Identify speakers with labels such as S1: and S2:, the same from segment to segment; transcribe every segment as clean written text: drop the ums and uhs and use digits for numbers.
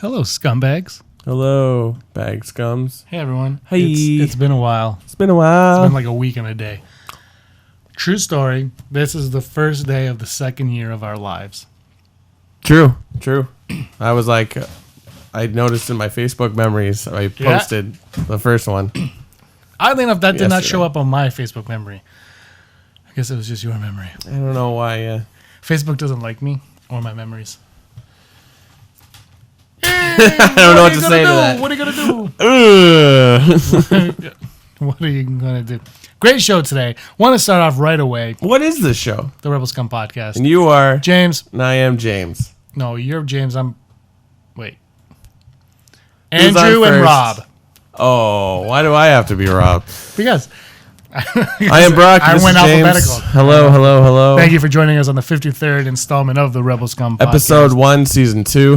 S1: Hello, scumbags.
S2: Hello, bag scums.
S1: Hey, everyone.
S2: Hey.
S1: It's been a while.
S2: It's been a while.
S1: It's been like a week and a day. True story. This is the first day of the second year of our lives.
S2: True. I was like, I noticed in my Facebook memories, I posted the first one.
S1: Oddly enough, that did not
S2: Yesterday.
S1: show up on my Facebook memory. I guess it was just your memory.
S2: I don't know why.
S1: Facebook doesn't like me or my memories.
S2: I don't know what to say to that.
S1: What are you going to do?
S2: Ugh.
S1: What are you going to do? Great show today. Want to start off right away.
S2: What is this show?
S1: The Rebel Scum Podcast.
S2: And you are
S1: James.
S2: And I am James.
S1: No, you're James. Wait.
S2: Who's on
S1: Andrew and
S2: first?
S1: Rob.
S2: Oh, why do I have to be Rob?
S1: Because
S2: I am Brock.
S1: I
S2: This
S1: went
S2: is James.
S1: alphabetical.
S2: Hello.
S1: Thank you for joining us on the 53rd installment of the Rebel Scum Podcast.
S2: Episode 1, Season 2.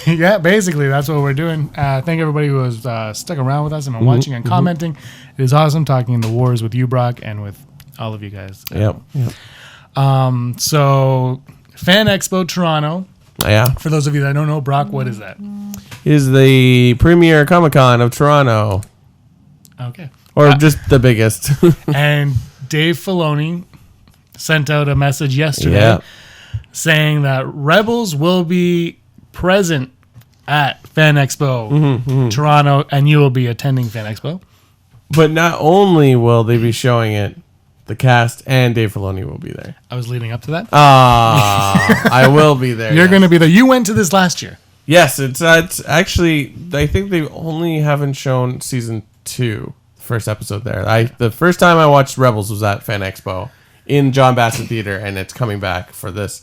S1: Yeah, basically, that's what we're doing. Thank everybody who has stuck around with us and been watching and commenting. It is awesome talking in the wars with you, Brock, and with all of you guys.
S2: Yep.
S1: So, Fan Expo Toronto.
S2: Yeah.
S1: For those of you that don't know, Brock, what is that?
S2: Is the premier Comic-Con of Toronto.
S1: Okay.
S2: Or just the biggest.
S1: And Dave Filoni sent out a message yesterday saying that Rebels will be present at Fan Expo Toronto, and you will be attending Fan Expo.
S2: But not only will they be showing it, the cast and Dave Filoni will be there.
S1: I was leading up to that.
S2: I will be there.
S1: You're going to be there. You went to this last year.
S2: Yes, it's actually, I think they only haven't shown season 2, the first episode there. The first time I watched Rebels was at Fan Expo in John Bassett Theater, and it's coming back for this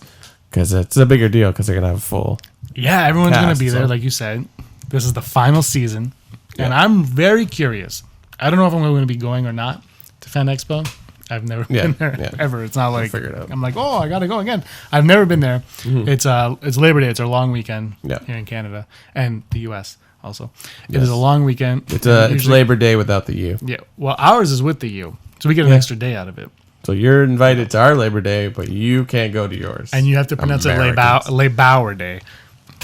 S2: because it's a bigger deal because they're going to have a full.
S1: Yeah, everyone's going to be there,
S2: so.
S1: like you said. This is the final season, and I'm very curious. I don't know if I'm going to be going or not to Fan Expo. I've never been there ever. It's not like
S2: figure it out.
S1: I'm like, oh, I got to go again. I've never been there. It's Labor Day. It's our long weekend here in Canada and the U.S. also. It is a long weekend.
S2: It's Labor Day without the U.
S1: Yeah. Well, ours is with the U, so we get an extra day out of it.
S2: So you're invited to our Labor Day, but you can't go to yours.
S1: And you have to pronounce it Labauer Day.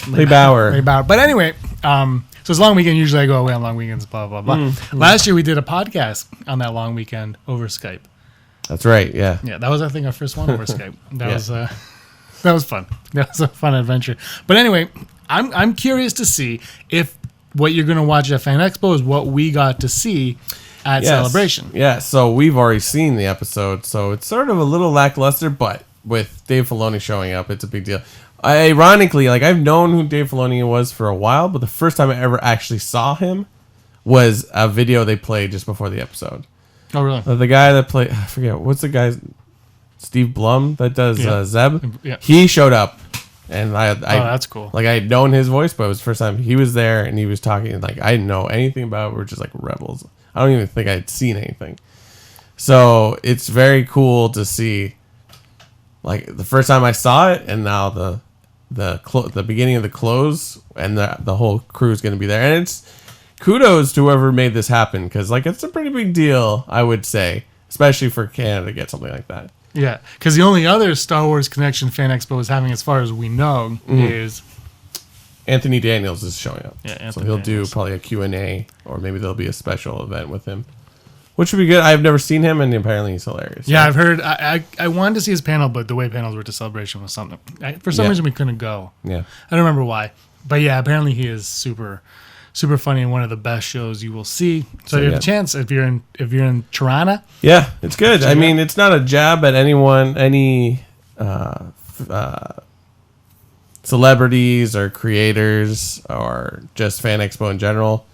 S2: Labauer.
S1: But anyway, so it's a long weekend. Usually I go away on long weekends, blah, blah, blah. Last year we did a podcast on that long weekend over Skype.
S2: That's right, yeah.
S1: Yeah, that was, I think, our first one over Skype. That was fun. That was a fun adventure. But anyway, I'm curious to see if what you're going to watch at Fan Expo is what we got to see at Celebration.
S2: Yeah, so we've already seen the episode, so it's sort of a little lackluster, but with Dave Filoni showing up, it's a big deal. Ironically, like I've known who Dave Filoni was for a while, but the first time I ever actually saw him was a video they played just before the episode.
S1: Oh, really?
S2: The guy that played, I forget, what's the guy's, Steve Blum that does Zeb?
S1: Yeah.
S2: He showed up, and I
S1: that's cool.
S2: Like I had known his voice, but it was the first time he was there, and he was talking, like I didn't know anything about it. We're just like Rebels. I don't even think I had seen anything. So it's very cool to see, like the first time I saw it, and now the beginning of the close, and the whole crew is going to be there, and it's kudos to whoever made this happen because like it's a pretty big deal, I would say, especially for Canada to get something like that.
S1: Yeah, because the only other Star Wars Connection Fan Expo is having, as far as we know, is
S2: Anthony Daniels is showing up.
S1: Yeah, Anthony
S2: so he'll
S1: Daniels.
S2: do probably a Q&A, or maybe there'll be a special event with him, which would be good. I've never seen him, and apparently he's hilarious.
S1: Yeah, I've heard. I wanted to see his panel, but the way panels were to Celebration was something. For some reason, we couldn't go.
S2: Yeah.
S1: I don't remember why. But yeah, apparently he is super, super funny and one of the best shows you will see. So you have a chance if you're in Toronto.
S2: Yeah, it's good. I mean, it's not a jab at anyone, any celebrities or creators or just Fan Expo in general.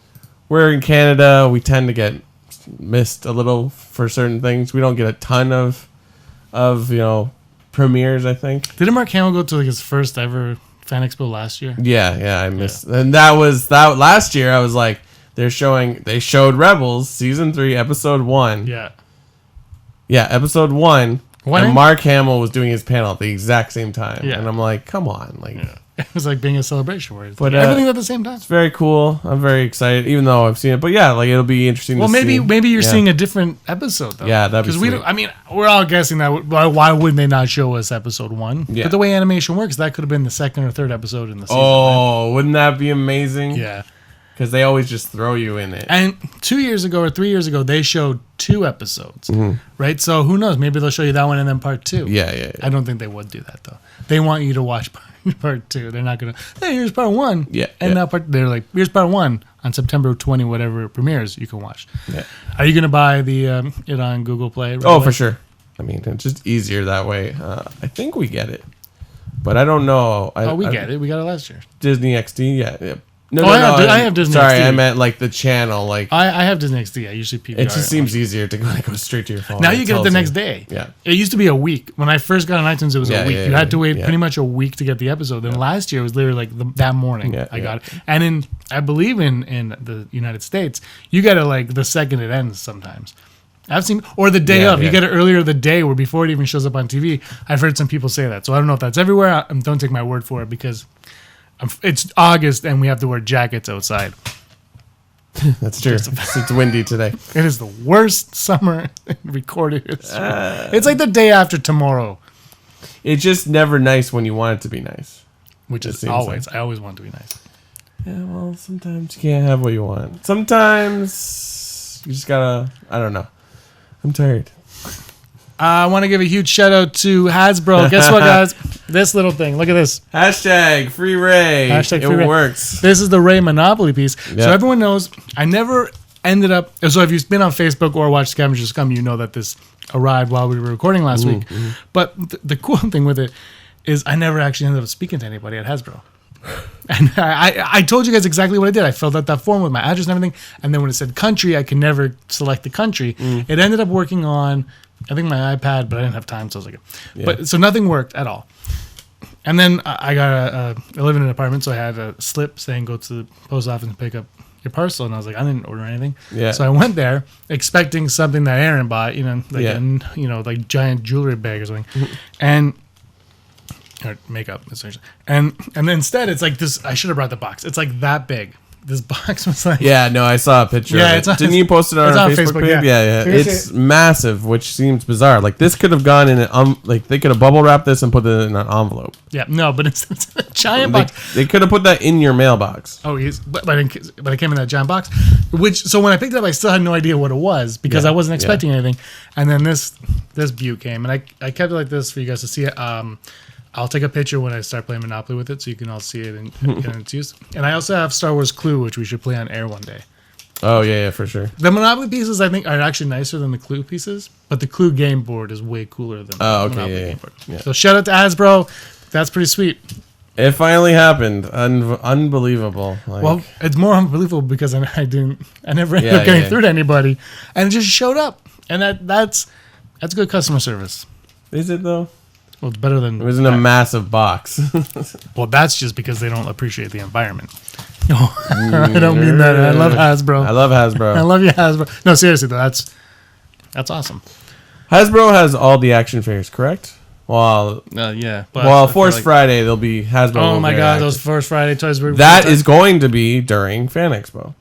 S2: We're in Canada. We tend to get missed a little for certain things. We don't get a ton of premieres, I think.
S1: Didn't Mark Hamill go to like his first ever Fan Expo last year?
S2: Yeah, I missed. And that last year I was like, they showed Rebels season 3 episode 1.
S1: Yeah.
S2: Yeah, episode 1. And Mark Hamill was doing his panel at the exact same time.
S1: Yeah.
S2: And I'm like, come on. Like
S1: It was like being a celebration where it's
S2: But,
S1: like everything at the same time.
S2: It's very cool. I'm very excited, even though I've seen it. But yeah, like it'll be interesting.
S1: Well,
S2: to see.
S1: maybe you're seeing a different episode though.
S2: Yeah, that'd be
S1: because we
S2: sweet.
S1: don't. I mean, we're all guessing that. Why wouldn't they not show us episode 1?
S2: Yeah.
S1: But the way animation works, that could have been the second or third episode in the season.
S2: Oh, wouldn't that be amazing?
S1: Yeah.
S2: Because they always just throw you in it.
S1: And 2 years ago or 3 years ago, they showed 2 episodes, right? So who knows? Maybe they'll show you that one and then part 2.
S2: Yeah.
S1: I don't think they would do that though. They want you to watch part 2. They're not gonna. Hey, here's part 1.
S2: Yeah,
S1: And now part. They're like, here's part 1 on September 20, whatever it premieres. You can watch.
S2: Yeah.
S1: Are you gonna buy the it on Google Play? Right
S2: Oh,
S1: away?
S2: for sure. I mean, it's just easier that way. I think we get it, but I don't know.
S1: We get it. We got it last year.
S2: Disney XD. Yeah. No,
S1: I have Disney
S2: Sorry,
S1: XD.
S2: I meant like the channel. Like
S1: I have Disney XD. I usually PVR.
S2: it just seems easier to go straight to your phone.
S1: Now you get it the next day.
S2: Yeah.
S1: It used to be a week. When I first got on iTunes, it was a week. You had to wait
S2: yeah.
S1: pretty much a week to get the episode. Then last year, it was literally like that morning I got it. And I believe in the United States, you get it like the second it ends sometimes. I've seen, or the day of. You get it earlier the day where before it even shows up on TV. I've heard some people say that. So I don't know if that's everywhere. Don't take my word for it because it's August and we have to wear jackets outside.
S2: That's true. It's windy today.
S1: It is the worst summer in recorded history. It's like the day after tomorrow.
S2: It's just never nice when you want it to be nice.
S1: Which is always. I always want it to be nice.
S2: Yeah, well, sometimes you can't have what you want. Sometimes you just gotta, I don't know. I'm tired.
S1: I want to give a huge shout out to Hasbro. Guess what, guys? This little thing. Look at this.
S2: Hashtag free Rey.
S1: Hashtag
S2: it
S1: free Rey.
S2: works.
S1: This is the Rey Monopoly piece.
S2: Yeah.
S1: So everyone knows I never ended up. So if you've been on Facebook or watched Scavengers Scum, you know that this arrived while we were recording last week. But the cool thing with it is I never actually ended up speaking to anybody at Hasbro. And I told you guys exactly what I did. I filled out that form with my address and everything. And then when it said country, I could never select the country. It ended up working on, I think, my iPad, but I didn't have time. So I was like, but so nothing worked at all. And then I live in an apartment, so I had a slip saying go to the post office and pick up your parcel. And I was like, I didn't order anything. Yeah. So I went there expecting something that Aaron bought, like giant jewelry bag or something. And or makeup essentially, and instead it's like this. I should have brought the box. It's like that big. This box was like
S2: I saw a picture of it. Didn't you post it on our Facebook page? Yeah. It's massive, which seems bizarre. Like this could have gone in an like they could have bubble wrapped this and put it in an envelope.
S1: Yeah, no, but it's a giant box.
S2: They could have put that in your mailbox.
S1: Oh, but it came in that giant box. So when I picked it up, I still had no idea what it was because I wasn't expecting anything. And then this beaut came, and I kept it like this for you guys to see it. I'll take a picture when I start playing Monopoly with it so you can all see it and its use. And I also have Star Wars Clue, which we should play on air one day.
S2: Oh, yeah, for sure.
S1: The Monopoly pieces, I think, are actually nicer than the Clue pieces, but the Clue game board is way cooler than the Monopoly game board. Yeah. So shout out to Hasbro. That's pretty sweet.
S2: It finally happened. Unbelievable.
S1: Well, it's more unbelievable because I never ended up getting through to anybody, and it just showed up. And that's good customer service.
S2: Is it, though?
S1: Well, it's better than...
S2: It was in a massive box.
S1: Well, that's just because they don't appreciate the environment. I don't mean that. I love Hasbro.
S2: I love Hasbro.
S1: I love you, Hasbro. No, seriously, though, that's awesome.
S2: Hasbro has all the action figures, correct? Well,
S1: yeah.
S2: Force Friday, there'll be Hasbro.
S1: Oh, my God, those Force Friday toys were...
S2: That is going to be during Fan Expo.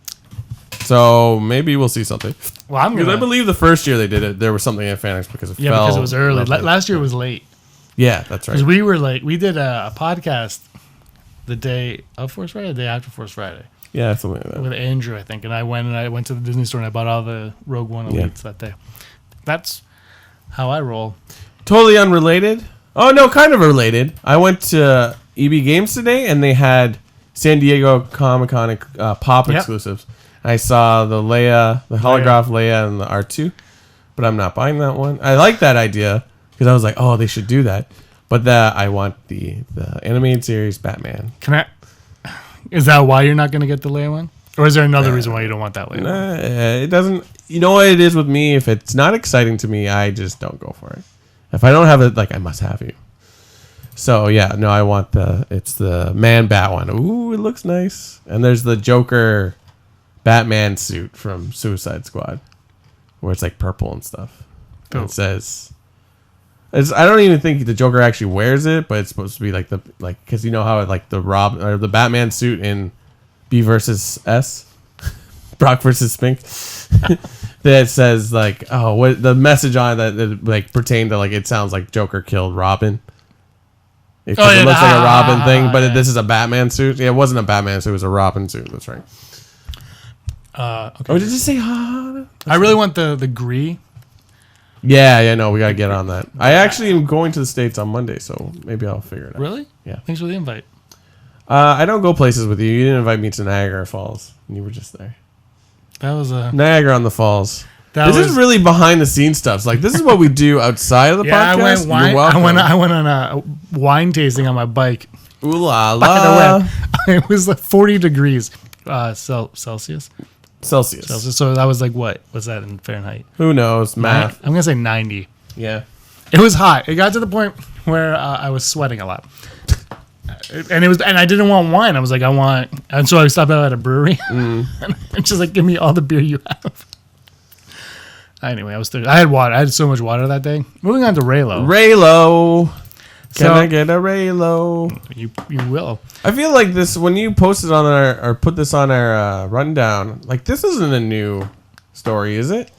S2: So maybe we'll see something. Well, I believe the first year they did it, there was something at Fan Expo because it fell.
S1: Yeah, because it was early. Last year it was late.
S2: Yeah, that's right.
S1: Because we did a podcast the day of Force Friday, the day after Force Friday.
S2: Yeah, something like that.
S1: With Andrew, I think. And I went to the Disney store and I bought all the Rogue One Elites that day. That's how I roll.
S2: Totally unrelated. Oh, no, kind of related. I went to EB Games today and they had San Diego Comic-Con pop exclusives. I saw the Leia, the holograph Leia and the R2, but I'm not buying that one. I like that idea. Because I was like, oh, they should do that. But I want the animated series Batman.
S1: Is that why you're not going to get the Leia one? Or is there another reason why you don't want that Leia one?
S2: It doesn't. You know what it is with me? If it's not exciting to me, I just don't go for it. If I don't have it, I must have you. So, yeah, no, I want it's the Man-Bat one. Ooh, it looks nice. And there's the Joker Batman suit from Suicide Squad. Where it's purple and stuff. And it says... I don't even think the Joker actually wears it, but it's supposed to be like because you know how like the Batman suit in B versus S, Brock versus Spink, that says like, oh, what the message on that like pertained to like it sounds like Joker killed Robin. It looks like a Robin thing, but this is a Batman suit. Yeah, it wasn't a Batman suit; it was a Robin suit. That's right.
S1: Okay.
S2: Oh, did you say ha?
S1: I really want the Gree.
S2: Yeah, no, we gotta get on that. I actually am going to the States on Monday, so maybe I'll figure it out.
S1: Really?
S2: Yeah.
S1: Thanks for the invite.
S2: I don't go places with you. You didn't invite me to Niagara Falls, and you were just there.
S1: That was
S2: Niagara on the Falls.
S1: This
S2: is really behind the scenes stuff. It's like this is what we do outside of the podcast.
S1: I went on a wine tasting on my bike.
S2: Ooh la
S1: By
S2: la.
S1: the way, it was like 40 degrees Celsius. So that was like, what was that in Fahrenheit?
S2: Who knows? Math.
S1: I'm gonna say 90.
S2: Yeah.
S1: It was hot. It got to the point where I was sweating a lot, and I didn't want wine. I was like, and so I stopped out at a brewery, and just like, give me all the beer you have. Anyway, I was thirsty. I had water. I had so much water that day. Moving on to REYLO.
S2: REYLO. Can I get a REYLO?
S1: You will.
S2: I feel like this when you posted on or put this on our rundown. Like this isn't a new story, is it?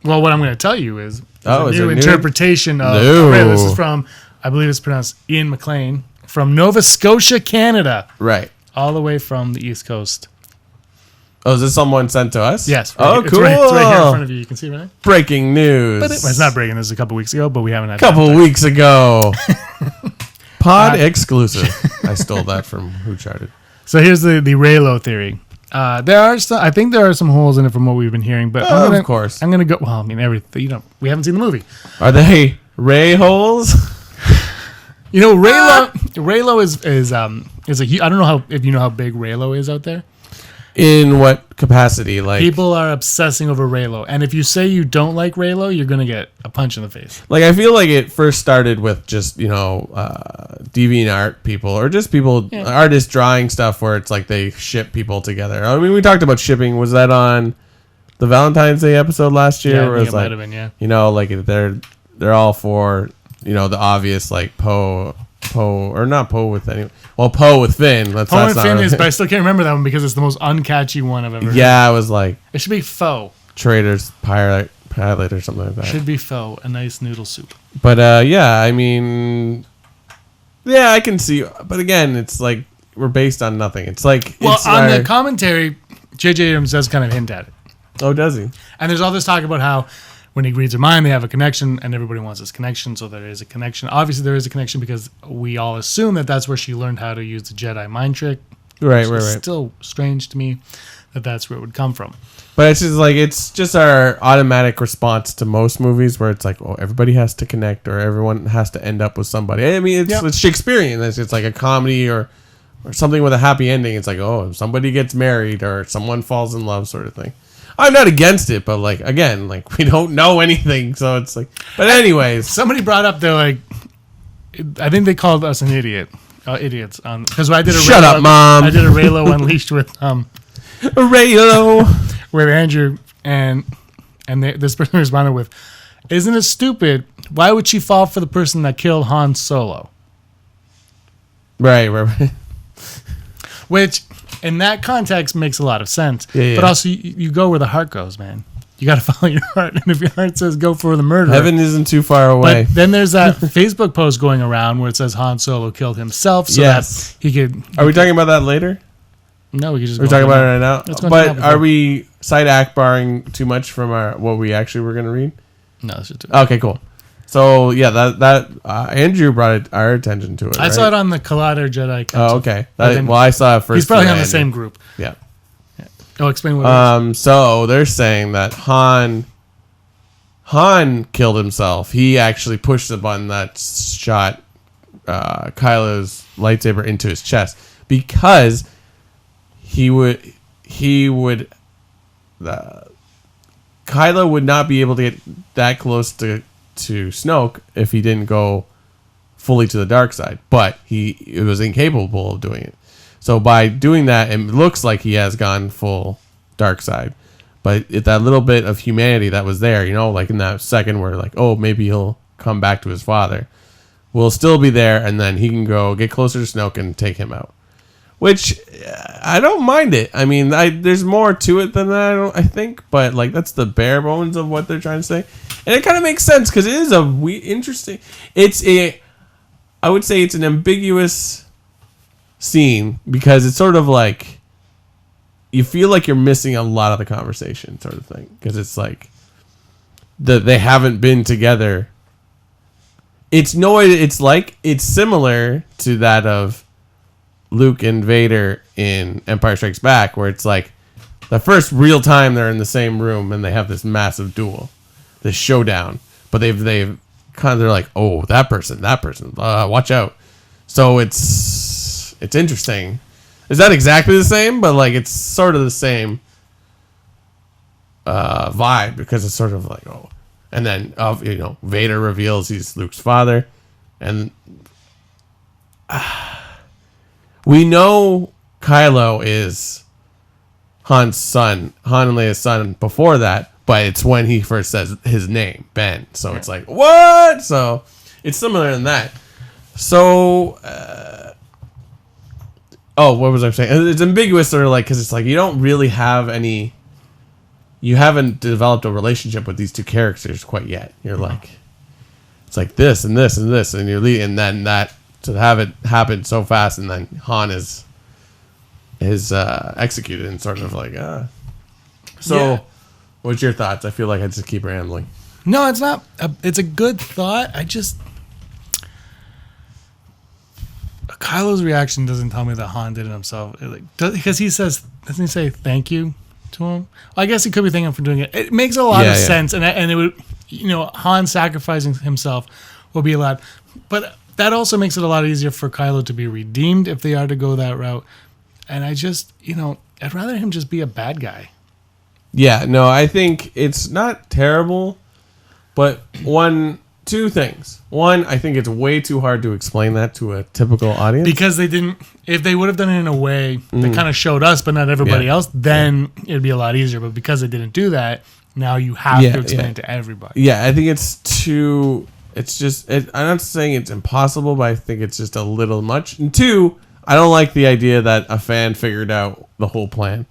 S1: Well, what I'm going to tell you is
S2: a
S1: new interpretation of REYLO. This is from, I believe it's pronounced Ian McLean, from Nova Scotia, Canada.
S2: Right.
S1: All the way from the East Coast.
S2: Oh, is this someone sent to us?
S1: Yes.
S2: Right. Oh, cool.
S1: It's right here in front of you. You can see it right there.
S2: Breaking news.
S1: But it's not breaking. This is a couple weeks ago, but we haven't had
S2: couple weeks ago. Pod exclusive. I stole that from Who Charted.
S1: So here's the REYLO theory. I think there are some holes in it from what we've been hearing, but
S2: of course.
S1: I'm gonna go. Well, I mean, everything. We haven't seen the movie.
S2: Are they Ray holes?
S1: REYLO is I don't know if you know how big REYLO is out there.
S2: In what capacity? Like
S1: people are obsessing over REYLO, and if you say you don't like REYLO, you're gonna get a punch in the face.
S2: Like I feel like it first started with just DeviantArt people or just people artists drawing stuff where it's like they ship people together. I mean, we talked about shipping. Was that on the Valentine's Day episode last year?
S1: Yeah,
S2: where
S1: I think it
S2: like,
S1: might have been. Yeah.
S2: Like they're all for the obvious like Poe or not Poe with any. Well, Poe with Finn.
S1: Poe and Finn is, but I still can't remember that one because it's the most uncatchy one I've ever heard.
S2: Yeah, it was like
S1: it should be pho.
S2: Traders pilot or something like that.
S1: Should be pho, a nice noodle soup.
S2: But I mean, I can see. But again, it's like we're based on nothing. It's like
S1: the commentary, J.J. Abrams does kind of hint at it.
S2: Oh, does he?
S1: And there's all this talk about how when he reads their mind, they have a connection, and everybody wants this connection, so there is a connection. Obviously, there is a connection because we all assume that that's where she learned how to use the Jedi mind trick.
S2: Right.
S1: It's still strange to me that that's where it would come from.
S2: But it's just our automatic response to most movies where it's like, oh, everybody has to connect or everyone has to end up with somebody. I mean, it's Shakespearean. It's like a comedy or something with a happy ending. It's like, oh, somebody gets married or someone falls in love sort of thing. I'm not against it, but like again, like we don't know anything, so it's like. But anyways,
S1: somebody brought up they're like, I think they called us an idiot, idiots, because I did a
S2: shut up, Mom.
S1: I did a REYLO Unleashed with
S2: REYLO
S1: with Andrew, and this person responded with, "Isn't it stupid? Why would she fall for the person that killed Han Solo?"
S2: Right.
S1: Which, in that context, makes a lot of sense.
S2: Yeah.
S1: But also, you go where the heart goes, man. You got to follow your heart. And if your heart says go for the murderer.
S2: Heaven isn't too far away.
S1: But then there's that Facebook post going around where it says Han Solo killed himself so that he could...
S2: Are we talking about that later?
S1: No, we can just
S2: We're talking about it right now. But are we side barring too much from what we actually were going to read?
S1: No, let's just do it.
S2: Okay, cool. So, yeah, that Andrew brought our attention to it.
S1: I saw it on the Collider Jedi Council.
S2: Oh, okay. I saw it first.
S1: He's probably on the same group.
S2: Yeah.
S1: Oh, explain what it is.
S2: So they're saying that Han killed himself. He actually pushed the button that shot Kylo's lightsaber into his chest because Kylo would not be able to get that close to Snoke if he didn't go fully to the dark side, but he was incapable of doing it. So by doing that, it looks like he has gone full dark side. But that little bit of humanity that was there, like in that second where like, oh, maybe he'll come back to his father, will still be there, and then he can go get closer to Snoke and take him out. Which, I don't mind it. I mean, there's more to it than that, I think. But, like, that's the bare bones of what they're trying to say. And it kind of makes sense, because it is interesting. I would say it's an ambiguous scene, because it's sort of like, you feel like you're missing a lot of the conversation, sort of thing. Because it's like, they haven't been together. It's similar to that of Luke and Vader in Empire Strikes Back, where it's like the first real time they're in the same room and they have this massive duel, this showdown. But they're like, oh, that person, watch out. So it's interesting. It's not exactly the same, but like it's sort of the same vibe, because it's sort of like, oh, and then Vader reveals he's Luke's father, and we know Kylo is Han and Leia's son before that, but it's when he first says his name, Ben. So it's like, what? So it's similar in that. So, what was I saying? It's ambiguous, sort of like, because it's like you don't really have any. You haven't developed a relationship with these two characters quite yet. You're like, it's like this and this and this, and and then that. To have it happen so fast, and then Han is executed, and sort of like, What's your thoughts? I feel like I just keep rambling.
S1: No, it's not. It's a good thought. Kylo's reaction doesn't tell me that Han did it himself, because he says, doesn't he say thank you to him? I guess he could be thanking him for doing it. It makes a lot of sense, and it would, Han sacrificing himself will be allowed, but. That also makes it a lot easier for Kylo to be redeemed if they are to go that route. And I'd rather him just be a bad guy.
S2: Yeah, no, I think it's not terrible, but two things. One, I think it's way too hard to explain that to a typical audience.
S1: Because if they would have done it in a way that kind of showed us, but not everybody else, then it'd be a lot easier. But because they didn't do that, now you have to explain it to everybody.
S2: Yeah, I think it's too... It's just, I'm not saying it's impossible, but I think it's just a little much. And two, I don't like the idea that a fan figured out the whole plan.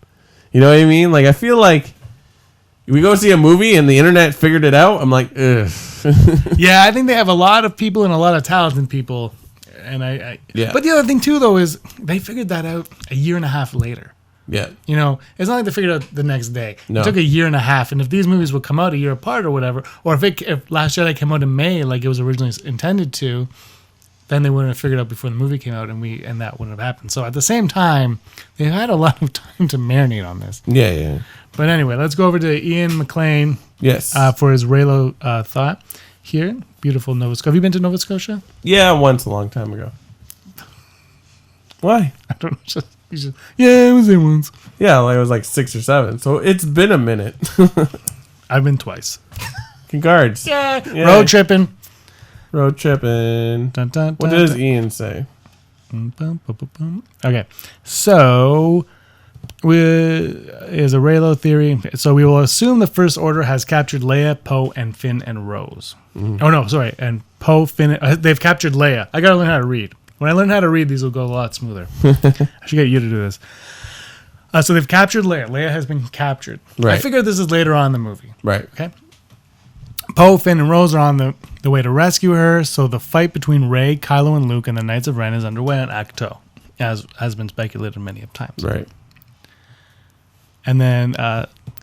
S2: You know what I mean? Like, I feel like we go see a movie and the internet figured it out. I'm like, ugh.
S1: Yeah, I think they have a lot of people and a lot of talented people. And But the other thing, too, though, is they figured that out a year and a half later.
S2: Yeah.
S1: It's not like they figured out the next day.
S2: No.
S1: It took a year and a half. And if these movies would come out a year apart or whatever, or if Last Jedi came out in May like it was originally intended to, then they wouldn't have figured out before the movie came out, and that wouldn't have happened. So at the same time, they had a lot of time to marinate on this.
S2: Yeah.
S1: But anyway, let's go over to Ian McLean.
S2: Yes.
S1: For his REYLO thought here. Beautiful Nova Scotia. Have you been to Nova Scotia?
S2: Yeah, once a long time ago. Why?
S1: I don't know. I was there once.
S2: Yeah, like I was like 6 or 7. So it's been a minute.
S1: I've been twice.
S2: Congrats.
S1: Yeah. Road tripping.
S2: Dun, dun, dun, what does Ian say?
S1: Okay. So, is a REYLO theory. So we will assume the First Order has captured Leia, Poe, and Finn and Rose. Mm-hmm. Oh, no, sorry. And Poe, Finn, they've captured Leia. I got to learn how to read. When I learn how to read, these will go a lot smoother. I should get you to do this. So they've captured Leia. Leia has been captured.
S2: Right.
S1: I figured this is later on in the movie.
S2: Right.
S1: Okay. Poe, Finn, and Rose are on the way to rescue her. So the fight between Rey, Kylo, and Luke and the Knights of Ren is underway on Ahch-To, as has been speculated many times.
S2: Right.
S1: And then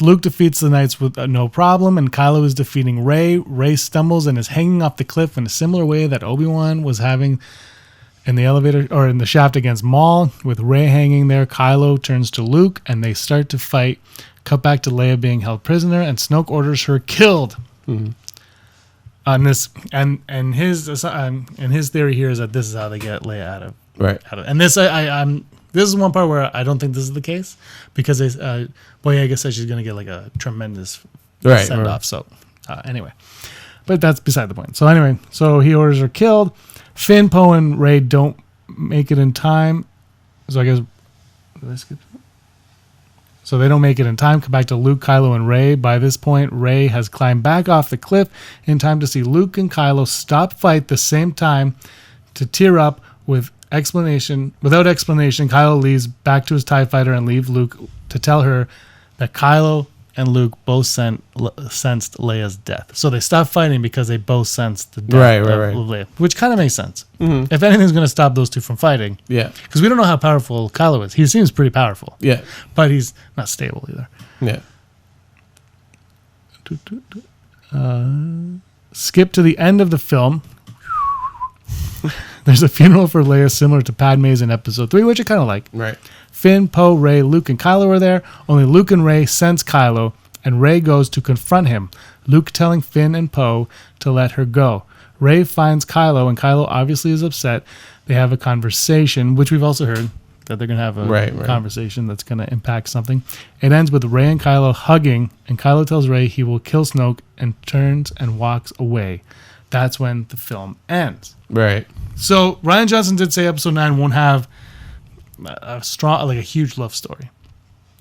S1: Luke defeats the Knights with no problem, and Kylo is defeating Rey. Rey stumbles and is hanging off the cliff in a similar way that Obi-Wan was having in the elevator or in the shaft against Maul. With Rey hanging there, Kylo turns to Luke and they start to fight. Cut back to Leia being held prisoner, and Snoke orders her killed. Mm-hmm. And his theory here is that this is how they get Leia out of and this this is one part where I don't think this is the case, because Boyega says she's going to get like a tremendous send off. So anyway, but that's beside the point. So anyway, so he orders her killed. Finn, Poe, and Rey don't make it in time. So I guess, did I skip? So they don't make it in time. Come back to Luke, Kylo, and Rey. By this point, Rey has climbed back off the cliff in time to see Luke and Kylo stop fight the same time to tear up without explanation. Kylo leaves back to his TIE fighter and leaves Luke to tell her that Kylo and Luke both sensed Leia's death. So they stopped fighting because they both sensed the death of Leia, which kind of makes sense. Mm-hmm. If anything's going to stop those two from fighting, because we don't know how powerful Kylo is. He seems pretty powerful, but he's not stable either. Skip to the end of the film. There's a funeral for Leia similar to Padme's in Episode 3, which I kind of like.
S2: Right.
S1: Finn, Poe, Rey, Luke, and Kylo are there. Only Luke and Rey sense Kylo, and Rey goes to confront him. Luke telling Finn and Poe to let her go. Rey finds Kylo, and Kylo obviously is upset. They have a conversation, which we've also heard that they're going to have a conversation that's going to impact something. It ends with Rey and Kylo hugging, and Kylo tells Rey he will kill Snoke and turns and walks away. That's when the film ends.
S2: Right.
S1: So Rian Johnson did say Episode 9 won't have a strong, like a huge love story.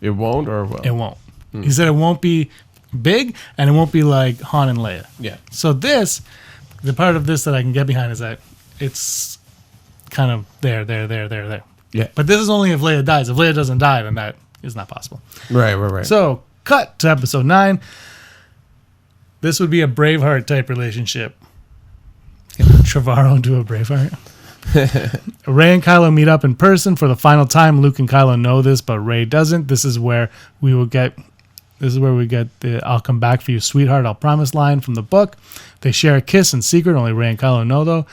S2: It won't, or will?
S1: It won't. He said it won't be big, and it won't be like Han and Leia.
S2: Yeah.
S1: So the part of this that I can get behind is that it's kind of there.
S2: Yeah.
S1: But this is only if Leia dies. If Leia doesn't die, then that is not possible.
S2: Right.
S1: So cut to Episode 9. This would be a Braveheart type relationship. Trevorrow do a Braveheart. Rey and Kylo meet up in person for the final time. Luke and Kylo know this, but Rey doesn't. This is where we get the "I'll come back for you, sweetheart, I'll promise" line from the book. They share a kiss in secret. Only Rey and Kylo know, though.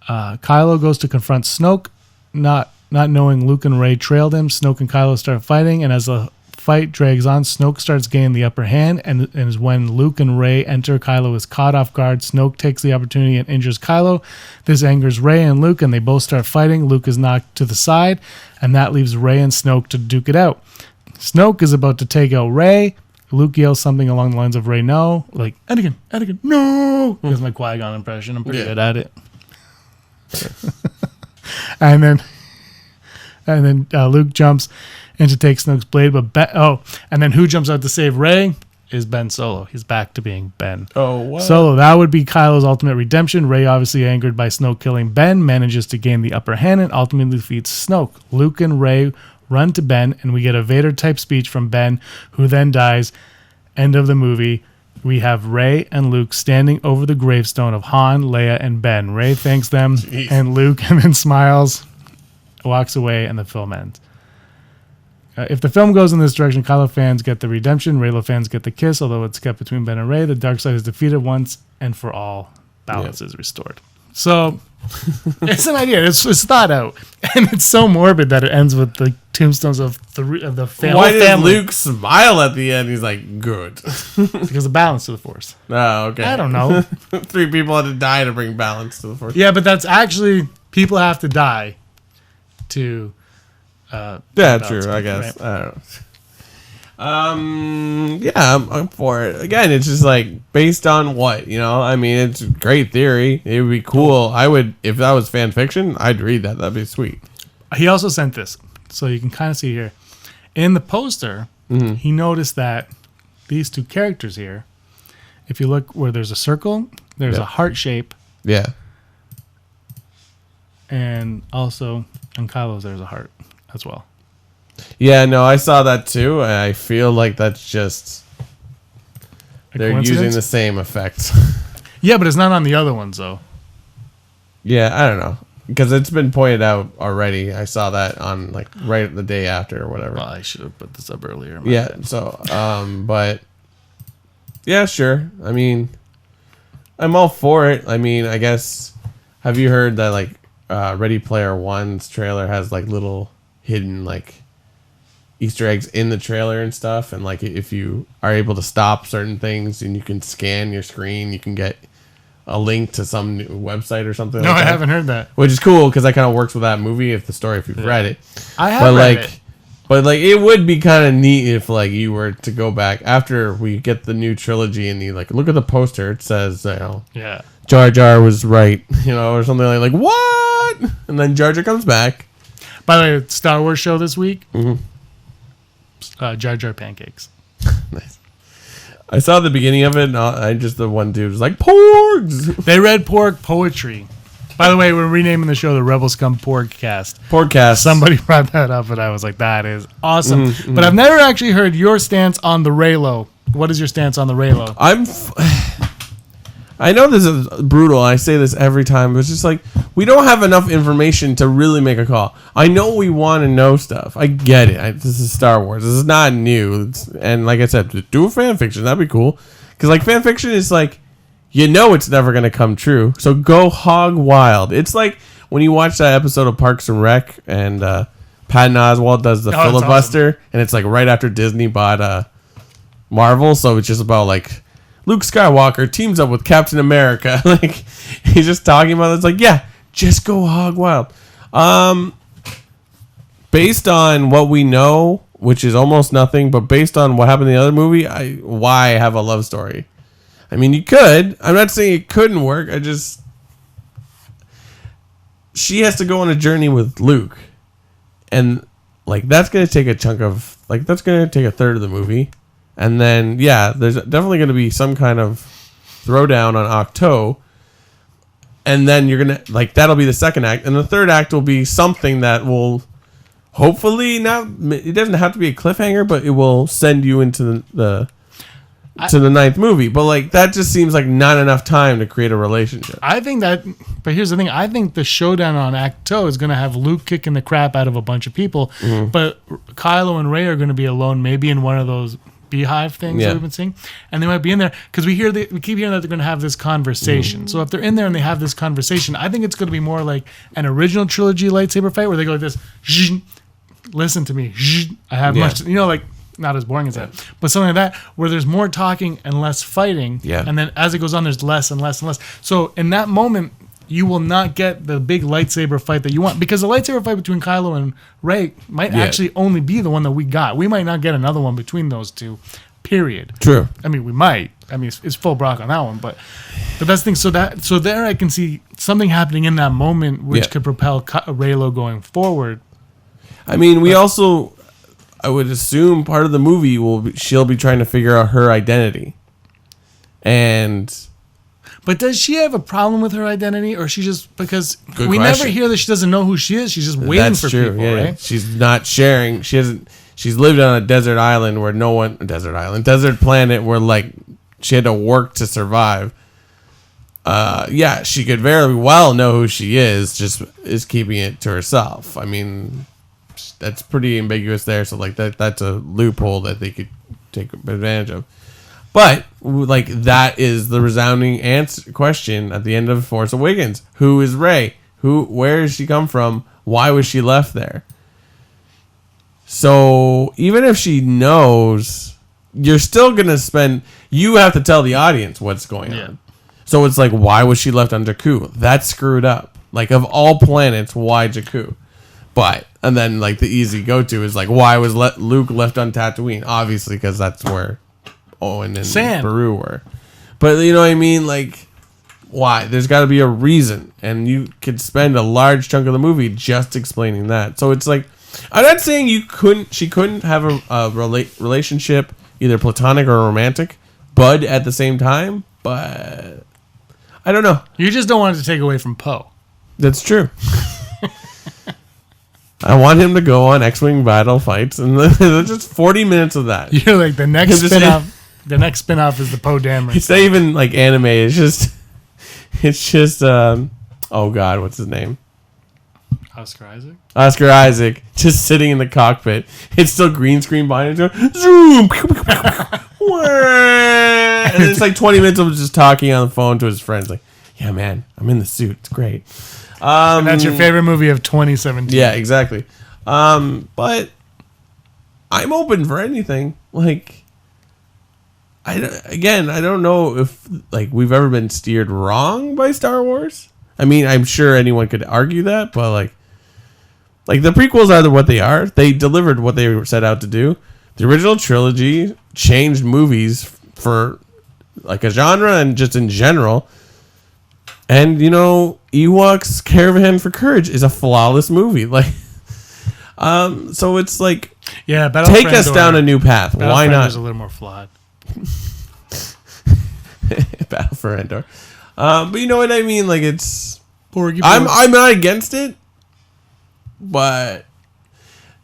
S1: Kylo goes to confront Snoke, not knowing Luke and Rey trailed him. Snoke and Kylo start fighting, and as the fight drags on, Snoke starts gaining the upper hand, and is when Luke and Rey enter. Kylo is caught off guard. Snoke takes the opportunity and injures Kylo. This angers Rey and Luke, and they both start fighting. Luke is knocked to the side, and that leaves Rey and Snoke to duke it out. Snoke is about to take out Rey. Luke yells something along the lines of "Rey, no!" Like Anakin, no! That's my Qui-Gon impression. I'm pretty good at it. and then Luke jumps in to take Snoke's blade, and then who jumps out to save Rey is Ben Solo. He's back to being Ben.
S2: Oh, what?
S1: Solo, that would be Kylo's ultimate redemption. Rey, obviously angered by Snoke killing Ben, manages to gain the upper hand and ultimately defeats Snoke. Luke and Rey run to Ben, and we get a Vader-type speech from Ben, who then dies. End of the movie. We have Rey and Luke standing over the gravestone of Han, Leia, and Ben. Rey thanks them, and Luke, and then smiles, walks away, and the film ends. If the film goes in this direction, Kylo fans get the redemption, REYLO fans get the kiss, although it's kept between Ben and Rey. The dark side is defeated once and for all. Balance is restored. So, it's an idea. It's thought out. And it's so morbid that it ends with the tombstones of the family.
S2: Why did Luke smile at the end? He's like, good.
S1: Because of balance to the Force.
S2: Oh, okay.
S1: I don't know.
S2: 3 people had to die to bring balance to the Force.
S1: Yeah, but that's actually, people have to die to...
S2: true, I guess. Right? I don't know. I'm for it. Again, it's just like based on what, I mean, it's a great theory. It would be cool. I would, if that was fan fiction, I'd read that. That'd be sweet.
S1: He also sent this, so you can kind of see here in the poster. He noticed that these 2 characters here, if you look where there's a circle, there's a heart shape.
S2: Yeah.
S1: And also on Kylo's there's a heart as well.
S2: Yeah, no, I saw that too. And I feel like that's just they're using the same effect.
S1: Yeah, but it's not on the other ones though.
S2: Yeah, I don't know, because it's been pointed out already. I saw that on like right the day after or whatever.
S1: Well, I should have put this up earlier.
S2: Yeah. So, but yeah, sure. I mean, I'm all for it. I mean, I guess. Have you heard that like Ready Player One's trailer has like little hidden like Easter eggs in the trailer and stuff, and like if you are able to stop certain things and you can scan your screen, you can get a link to some new website or something.
S1: No, I haven't heard that.
S2: Which is cool because that kind of works with that movie. If you've read it,
S1: I have read it.
S2: But like it would be kind of neat if like you were to go back after we get the new trilogy and you like look at the poster. It says Jar Jar was right, or something like what, and then Jar Jar comes back.
S1: By the way, Star Wars show this week. Jar Jar pancakes.
S2: Nice. I saw the beginning of it, and the one dude was like, porgs!
S1: They read pork poetry. By the way, we're renaming the show the Rebel Scum Podcast.
S2: Podcast.
S1: Somebody brought that up, and I was like, that is awesome. But I've never actually heard your stance on the REYLO. What is your stance on the REYLO?
S2: I know this is brutal. I say this every time, but it's just like, we don't have enough information to really make a call. I know we want to know stuff. I get it. This is Star Wars. This is not new. And like I said, do a fan fiction. That'd be cool. Because like fan fiction is like, you know it's never going to come true. So go hog wild. It's like when you watch that episode of Parks and Rec and Patton Oswalt does the filibuster. Awesome. And it's like right after Disney bought Marvel. So it's just about like, Luke Skywalker teams up with Captain America. Like, he's just talking about it. It's like, yeah, just go hog wild. Based on what we know, which is almost nothing, but based on what happened in the other movie, why have a love story? I mean, you could. I'm not saying it couldn't work. She has to go on a journey with Luke. And, like, that's going to take a chunk of, like, that's going to take a third of the movie. And then, yeah, there's definitely going to be some kind of throwdown on Octo. And then you're going to, like, that'll be the second act. And the third act will be something that will hopefully it doesn't have to be a cliffhanger, but it will send you into the ninth movie. But, like, that just seems like not enough time to create a relationship.
S1: I think that, but here's the thing. I think the showdown on Acto is going to have Luke kicking the crap out of a bunch of people. Mm-hmm. But Kylo and Rey are going to be alone, maybe in one of those beehive things that we've been seeing, and they might be in there because we keep hearing that they're going to have this conversation. So if they're in there and they have this conversation, I think it's going to be more like an original trilogy lightsaber fight where they go like this, listen to me, I have much, like not as boring as that, but something like that where there's more talking and less fighting, and then as it goes on there's less and less and less. So in that moment you will not get the big lightsaber fight that you want, because the lightsaber fight between Kylo and Rey might actually only be the one that we got. We might not get another one between those two, period. True. I mean, we might. I mean, it's full Brock on that one, but that's the thing. So there I can see something happening in that moment which could propel REYLO going forward.
S2: I mean, I would assume part of the movie she'll be trying to figure out her identity.
S1: But does she have a problem with her identity, or she just because
S2: Good
S1: we
S2: question.
S1: never hear that she doesn't know who she is? She's just waiting for people, right?
S2: She's not sharing. She's lived on a desert island where desert planet where like she had to work to survive. She could very well know who she is, just is keeping it to herself. I mean, that's pretty ambiguous there. So like that's a loophole that they could take advantage of. But, like, that is the resounding question at the end of Force Awakens. Who is Rey? Where does she come from? Why was she left there? So, even if she knows, you're still going to you have to tell the audience what's going on. So, it's like, why was she left on Jakku? That's screwed up. Like, of all planets, why Jakku? And then, like, the easy go-to is, like, why was Luke left on Tatooine? Obviously, because that's where Owen and Beru were. But you know what I mean? Like, why? There's got to be a reason. And you could spend a large chunk of the movie just explaining that. So it's like, I'm not saying she couldn't have a relationship, either platonic or romantic, bud at the same time. But I don't know.
S1: You just don't want it to take away from Poe.
S2: That's true. I want him to go on X-Wing battle fights, and just 40 minutes of that.
S1: You're like, the next spin-off. The next spin-off is the Poe Dameron.
S2: It's not even like anime. It's just oh god, what's his name? Oscar Isaac, just sitting in the cockpit. It's still green screen behind him. Zoom. And it's like 20 minutes of just talking on the phone to his friends. Like, yeah, man, I'm in the suit. It's great.
S1: And that's your favorite movie of 2017.
S2: Yeah, exactly. But I'm open for anything. Like, I don't know if like we've ever been steered wrong by Star Wars. I mean, I'm sure anyone could argue that, but like the prequels are what they are. They delivered what they set out to do. The original trilogy changed movies for like a genre and just in general. And Ewoks Caravan for Courage is a flawless movie. Like, so it's like
S1: Yeah,
S2: take us down a new path. Why not?
S1: Is a little more flawed.
S2: Battle for Endor. But you know what I mean? Like, it's...
S1: Porgy
S2: I'm not against it, but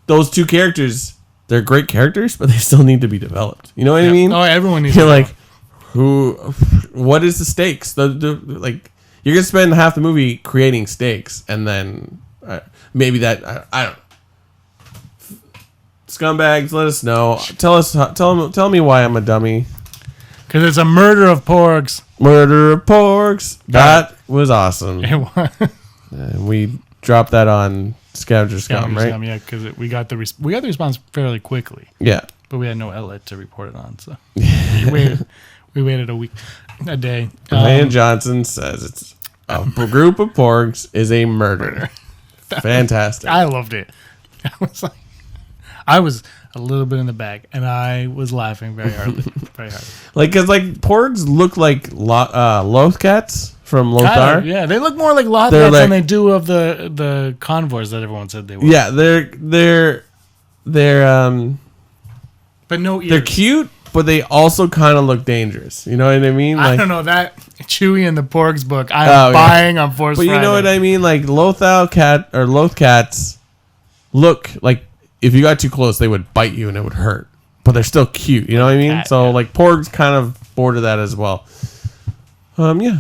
S2: those two characters, they're great characters, but they still need to be developed. You know what I mean?
S1: Oh, everyone needs
S2: You're like, what is the stakes? Like, you're going to spend half the movie creating stakes, and then maybe that, I don't know. Scumbags, let us know. Tell me why I'm a dummy.
S1: Because it's a murder of porgs.
S2: Murder of porgs. That was awesome.
S1: It was.
S2: And we dropped that on Scavenger Scum, right?
S1: Yeah, because we got the response fairly quickly.
S2: Yeah.
S1: But we had no outlet to report it on, so we waited a day.
S2: Ryan Johnson says it's a group of porgs is a murder. Fantastic.
S1: I loved it. I was a little bit in the bag, and I was laughing very hard.
S2: Like, because porgs look like Lothcats from Lothar.
S1: Yeah, they look more like Lothcats than they do of the convoys that everyone said they were.
S2: Yeah, they're
S1: but no ears.
S2: They're cute, but they also kind of look dangerous. You know what I mean?
S1: I don't know that Chewie in the Porgs book. I'm buying on Force Friday.
S2: But you know what I mean? Like Lothcats look like. If you got too close, they would bite you and it would hurt. But they're still cute. You know what I mean? So, like, porgs kind of border that as well. Yeah.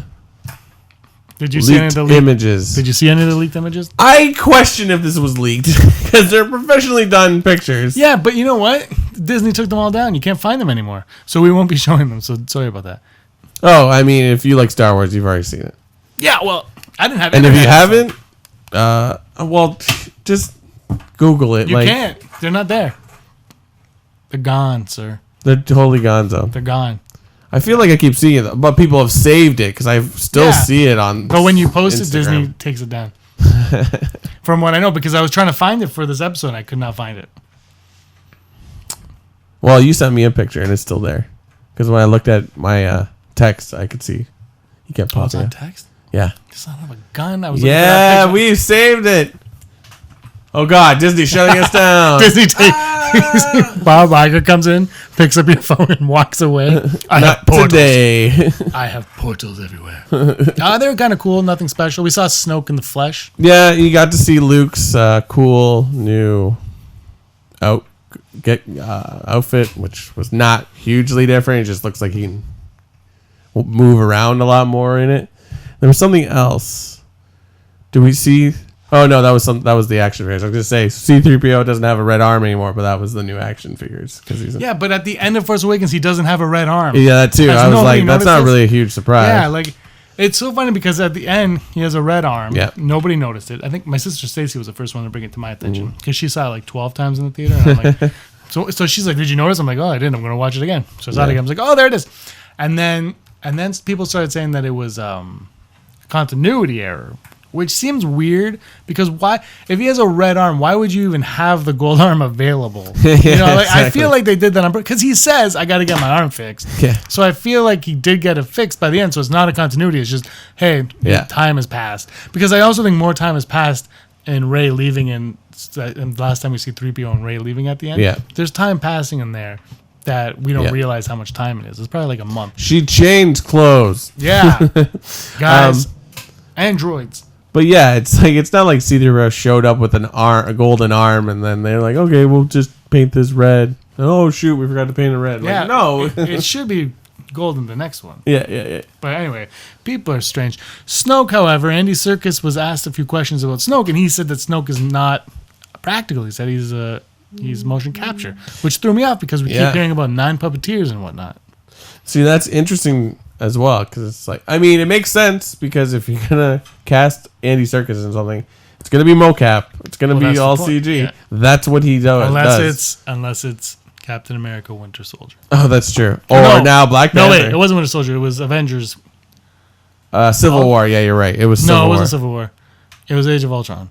S1: Did you see any of the
S2: images?
S1: Did you see any of the leaked images?
S2: I question if this was leaked because they're professionally done pictures.
S1: Yeah, but you know what? Disney took them all down. You can't find them anymore. So we won't be showing them. So sorry about that.
S2: Oh, I mean, if you like Star Wars, you've already seen it.
S1: Yeah, well, I didn't have
S2: it. And if you haven't, well, just... Google it.
S1: You can't. They're not there. They're gone, sir.
S2: They're totally gone, though.
S1: They're gone.
S2: I feel like I keep seeing it, but people have saved it because I still see it on.
S1: But when you post it,
S2: Instagram.
S1: Disney takes it down. From what I know, because I was trying to find it for this episode, and I could not find it.
S2: Well, you sent me a picture, and it's still there. Because when I looked at my text, I could see you kept popping.
S1: On text?
S2: Yeah.
S1: Son of a gun! I was.
S2: Yeah, we saved it. Oh God, Disney shutting us down.
S1: Disney Bob Iger comes in, picks up your phone, and walks away.
S2: Not today.
S1: I have portals everywhere. They're kind of cool. Nothing special. We saw Snoke in the flesh.
S2: Yeah, you got to see Luke's cool new outfit, which was not hugely different. It just looks like he can move around a lot more in it. There was something else. Did we see? Oh no, that was the action figures. I was gonna say C-3PO doesn't have a red arm anymore, but that was the new action figures
S1: but at the end of Force Awakens, he doesn't have a red arm.
S2: Yeah, that too. I was like, that's not really a huge surprise.
S1: Yeah, like it's so funny because at the end he has a red arm.
S2: Yeah,
S1: nobody noticed it. I think my sister Stacy was the first one to bring it to my attention because she saw it like 12 times in the theater. And I'm like, so she's like, "Did you notice?" I'm like, "Oh, I didn't. I'm gonna watch it again." So I saw it again. I was like, "Oh, there it is," and then people started saying that it was a continuity error. Which seems weird because why? If he has a red arm, why would you even have the gold arm available? You know, like, exactly. I feel like they did that on because he says I got to get my arm fixed. Yeah. So I feel like he did get it fixed by the end. So it's not a continuity. It's just time has passed. Because I also think more time has passed in Rey leaving and last time we see 3PO and Rey leaving at the end. Yeah. There's time passing in there that we don't realize how much time it is. It's probably like a month.
S2: She changed clothes.
S1: Yeah, guys, androids.
S2: But yeah, it's not like C-3PO showed up with a golden arm, and then they're like, okay, we'll just paint this red. Oh shoot, we forgot to paint it red.
S1: Yeah,
S2: like, no,
S1: it should be golden the next one.
S2: Yeah.
S1: But anyway, people are strange. Snoke, however, Andy Serkis was asked a few questions about Snoke, and he said that Snoke is not practical. He said he's motion capture, which threw me off because we keep hearing about 9 puppeteers and whatnot.
S2: See, that's interesting as well, because it's like, I mean, it makes sense because if you're gonna cast Andy Serkis in something, it's gonna be mocap, it's gonna be all CG. Yeah. That's what he does.
S1: Unless it's Captain America: Winter Soldier.
S2: Oh, that's true. Or now Black Panther.
S1: No, wait, it wasn't Winter Soldier. It was Avengers.
S2: Civil War. Yeah, you're right. It was Civil War.
S1: No, it wasn't Civil War. It was Age of Ultron.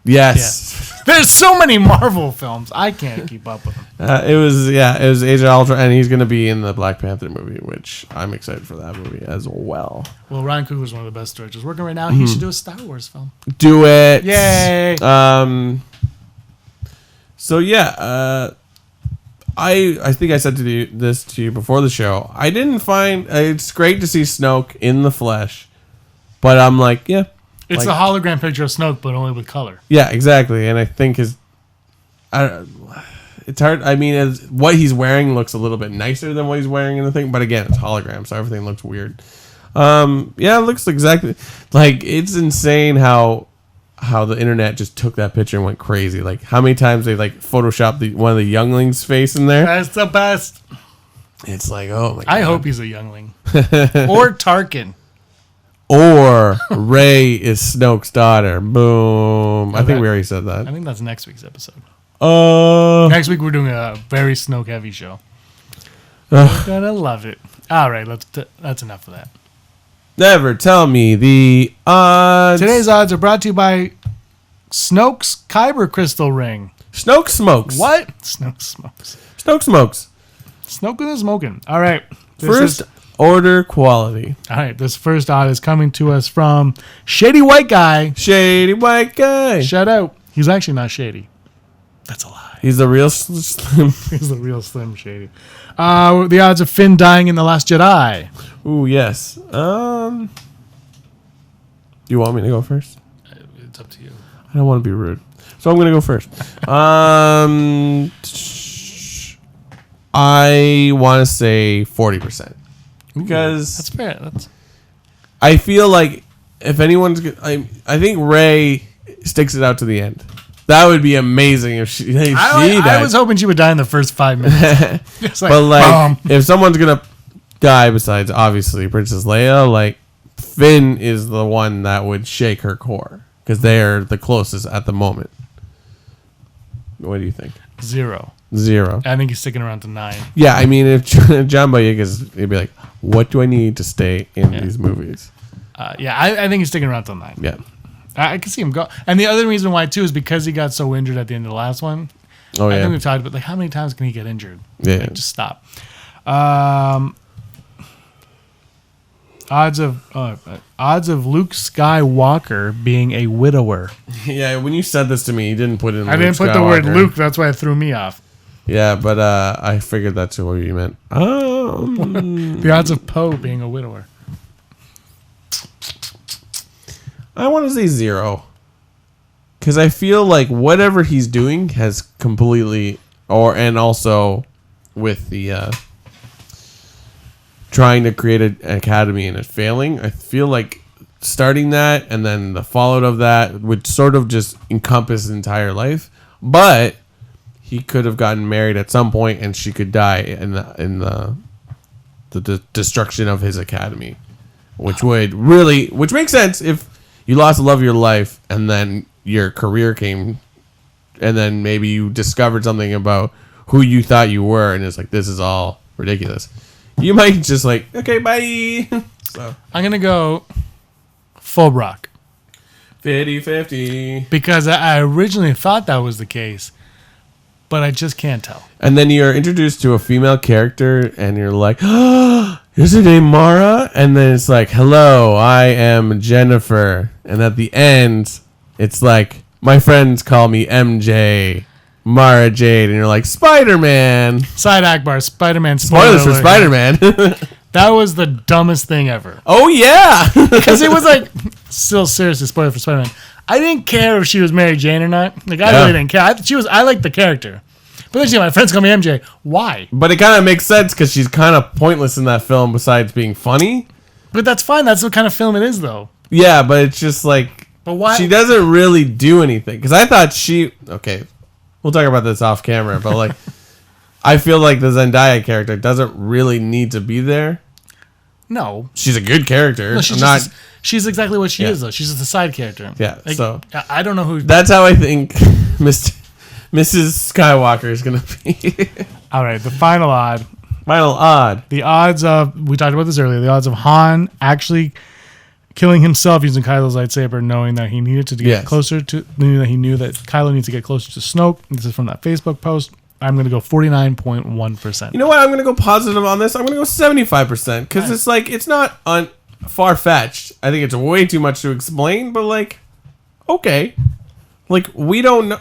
S2: Yes.
S1: Yeah. There's so many Marvel films. I can't keep up with them.
S2: It was Age of Ultron, and he's going to be in the Black Panther movie, which I'm excited for that movie as well.
S1: Well, Ryan Coogler's one of the best directors working right now. He should do a Star Wars film.
S2: Do it.
S1: Yay.
S2: So yeah, I think I said this to you before the show. I didn't find it's great to see Snoke in the flesh, but I'm like, yeah,
S1: it's a hologram picture of Snoke, but only with color.
S2: Yeah, exactly. And I think it's hard. I mean, what he's wearing looks a little bit nicer than what he's wearing in the thing, but again, it's hologram, so everything looks weird. Yeah, it looks exactly like it's insane how the internet just took that picture and went crazy. Like how many times they like photoshopped one of the younglings' face in there.
S1: That's the best.
S2: It's like, oh my god.
S1: I hope he's a youngling. Or Tarkin.
S2: Or Rey is Snoke's daughter. Boom. I think we already said that.
S1: I think that's next week's episode.
S2: Uh,
S1: Next week we're doing a very Snoke heavy show. You're gonna love it. All right, that's enough of that.
S2: Never tell me the odds.
S1: Today's odds are brought to you by Snoke's Kyber crystal ring.
S2: Snoke smokes.
S1: What? Snoke smokes.
S2: Snoke smokes.
S1: Snoke is smoking. All right.
S2: First order quality.
S1: All right. This first odd is coming to us from Shady White Guy.
S2: Shady White Guy.
S1: Shout out. He's actually not shady. That's a lie.
S2: He's the real Slim.
S1: He's the real Slim Shady. The odds of Finn dying in The Last Jedi.
S2: Ooh, yes. You want me to go first?
S1: It's up to you.
S2: I don't want to be rude. So I'm going to go first. I want to say 40%. Because
S1: that's fair.
S2: I feel like if anyone's... I think Rey sticks it out to the end. That would be amazing if she died.
S1: I was hoping she would die in the first 5 minutes.
S2: But like, if someone's going to die besides, obviously, Princess Leia, like, Finn is the one that would shake her core. Because they're the closest at the moment. What do you think?
S1: 0.
S2: I
S1: think he's sticking around to 9.
S2: Yeah, I mean, if John Boyega's, he'd be like, what do I need to stay in these movies?
S1: I think he's sticking around till 9.
S2: Yeah.
S1: I can see him go. And the other reason why, too, is because he got so injured at the end of the last one.
S2: Oh, yeah.
S1: I think we've talked about, like, how many times can he get injured?
S2: Yeah.
S1: Like, just stop. Odds of Luke Skywalker being a widower.
S2: Yeah, when you said this to me, you didn't put in
S1: I didn't put the word Luke. That's why it threw me off.
S2: Yeah, but I figured that's what you meant.
S1: The odds of Poe being a widower.
S2: I want to say 0. Because I feel like whatever he's doing has completely... And also with the... trying to create an academy and it failing, I feel like starting that and then the fallout of that would sort of just encompass his entire life. But he could have gotten married at some point and she could die in the destruction of his academy, which makes sense if you lost the love of your life and then your career came and then maybe you discovered something about who you thought you were and it's like, this is all ridiculous. You might just like, okay, bye. So
S1: I'm going to go full Brock.
S2: 50-50.
S1: Because I originally thought that was the case, but I just can't tell.
S2: And then you're introduced to a female character and you're like, oh, is her name Mara? And then it's like, hello, I am Jennifer. And at the end, it's like, my friends call me MJ. Mara Jade, and you're like, Spider-Man.
S1: Side Akbar, Spider-Man.
S2: Spoilers for Spider-Man.
S1: That was the dumbest thing ever.
S2: Oh, yeah.
S1: Because it was like, still seriously, spoiler for Spider-Man. I didn't care if she was Mary Jane or not. Like, I really didn't care. I liked the character. But then she, my friends call me MJ. Why?
S2: But it kind of makes sense because she's kind of pointless in that film besides being funny.
S1: But that's fine. That's what kind of film it is, though.
S2: Yeah, but it's just like,
S1: but why?
S2: She doesn't really do anything. Because I thought okay, we'll talk about this off camera, but like, I feel like the Zendaya character doesn't really need to be there.
S1: No.
S2: She's a good character.
S1: No, she's exactly what she is, though. She's just a side character.
S2: Yeah, like,
S1: so. I don't know who.
S2: That's how I think Mrs. Skywalker is going to be.
S1: All right, the final odd.
S2: The
S1: odds of, we talked about this earlier, the odds of Han actually killing himself using Kylo's lightsaber, knowing that he needed to get closer to, he knew that Kylo needs to get closer to Snoke. This is from that Facebook post. I'm going to go 49.1%.
S2: You know what? I'm going to go positive on this. I'm going to go 75% because it's like, it's not far-fetched. I think it's way too much to explain, but like, okay. Like, we don't know.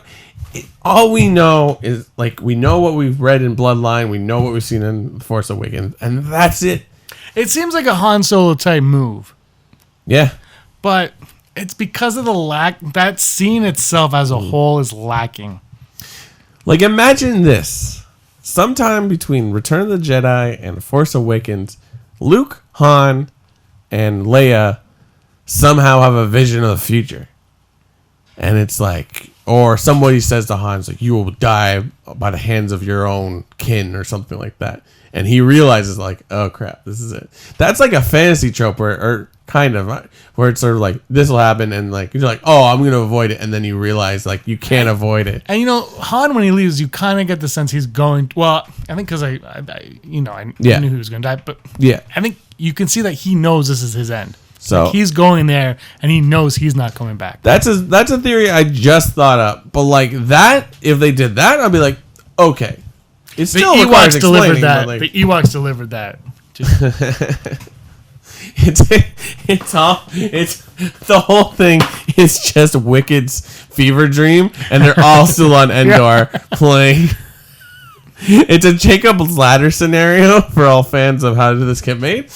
S2: all we know is like we know what we've read in Bloodline, we know what we've seen in Force Awakens, and that's it.
S1: It seems like a Han Solo type move.
S2: Yeah.
S1: But it's because of the lack. That scene itself as a whole is lacking.
S2: Like, imagine this. Sometime between Return of the Jedi and Force Awakens, Luke, Han, and Leia somehow have a vision of the future. And it's like, or somebody says to Han, it's like, you will die by the hands of your own kin or something like that. And he realizes, like, oh crap, this is it. That's like a fantasy trope or kind of, where it's sort of like, this will happen, and like, you're like, oh, I'm going to avoid it. And then you realize, like, you can't avoid it.
S1: And, you know, Han, when he leaves, you kind of get the sense he's going, well, I think because I knew he was going to die, but
S2: yeah,
S1: I think you can see that he knows this is his end.
S2: So
S1: like, he's going there, and he knows he's not coming back.
S2: That's a theory I just thought up. But like that, if they did that, I'd be like, okay. It still requires explaining,
S1: that.
S2: Like,
S1: the Ewoks delivered that.
S2: It's the whole thing is just Wicked's fever dream, and they're all still on Endor playing. It's a Jacob's Ladder scenario for all fans of How Did This Get Made.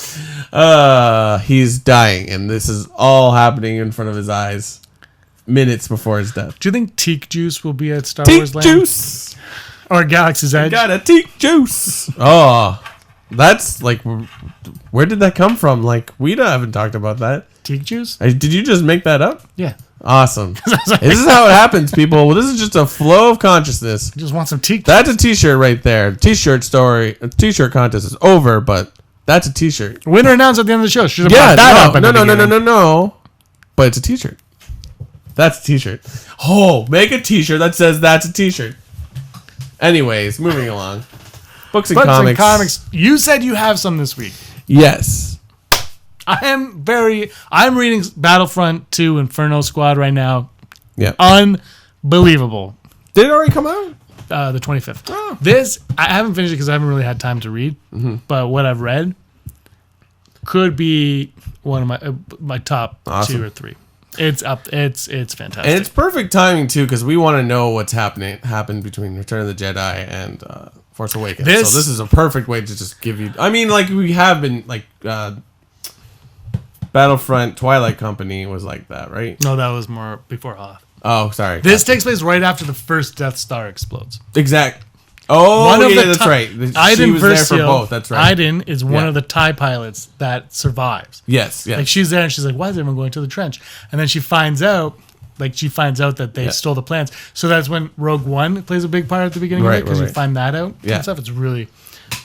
S2: He's dying, and this is all happening in front of his eyes minutes before his death.
S1: Do you think teak juice will be at Star
S2: Teak
S1: Wars Land?
S2: juice!
S1: Or Galaxy's Edge?
S2: Got a teak juice! Oh, that's like, where did that come from? Like, we haven't talked about that.
S1: Teak juice?
S2: Did you just make that up?
S1: Yeah.
S2: Awesome. This is how it happens, people. Well, this is just a flow of consciousness.
S1: I just want some teak juice.
S2: That's a t-shirt right there. T-shirt story. A t-shirt contest is over, but that's a t-shirt.
S1: Winner announced at the end of the show. Should have
S2: Yeah,
S1: brought that up.
S2: No. But it's a t-shirt. That's a t-shirt. Oh, make a t-shirt that says that's a t-shirt. Anyways, moving along. Books and comics.
S1: You said you have some this week.
S2: Yes.
S1: I'm reading Battlefront 2 Inferno Squad right now.
S2: Yeah.
S1: Unbelievable.
S2: Did it already come out?
S1: The 25th.
S2: Oh.
S1: This, I haven't finished it because I haven't really had time to read. Mm-hmm. But what I've read could be one of my top
S2: awesome.
S1: 2 or 3. It's up. It's fantastic.
S2: And it's perfect timing too, because we want to know what's happened between Return of the Jedi and Force Awakens. So this is a perfect way to just give you. I mean, like we have been like Battlefront Twilight Company was like that, right?
S1: No, that was more before Hoth.
S2: Oh, sorry.
S1: This takes place right after the first Death Star explodes.
S2: Exact. Oh, yeah, that's right. She was there for both. That's right.
S1: Iden is one of the TIE pilots that survives.
S2: Yes.
S1: Like she's there and she's like, why is everyone going to the trench? And then she finds out that they stole the plans. So that's when Rogue One plays a big part at the beginning of it, because you find that out and stuff. It's really,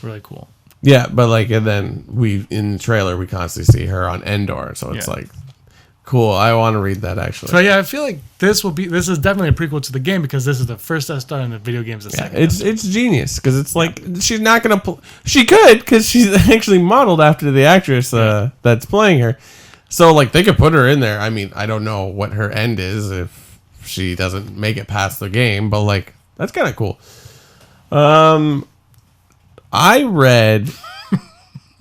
S1: really cool.
S2: Yeah, but like, and then in the trailer, we constantly see her on Endor. So it's like, cool. I want to read that actually.
S1: So yeah, I feel like this is definitely a prequel to the game, because this is the first Death Star in the video game's the second.
S2: It's genius, because it's like she's not gonna. She could, because she's actually modeled after the actress that's playing her. So like they could put her in there. I mean, I don't know what her end is if she doesn't make it past the game, but like that's kind of cool. I read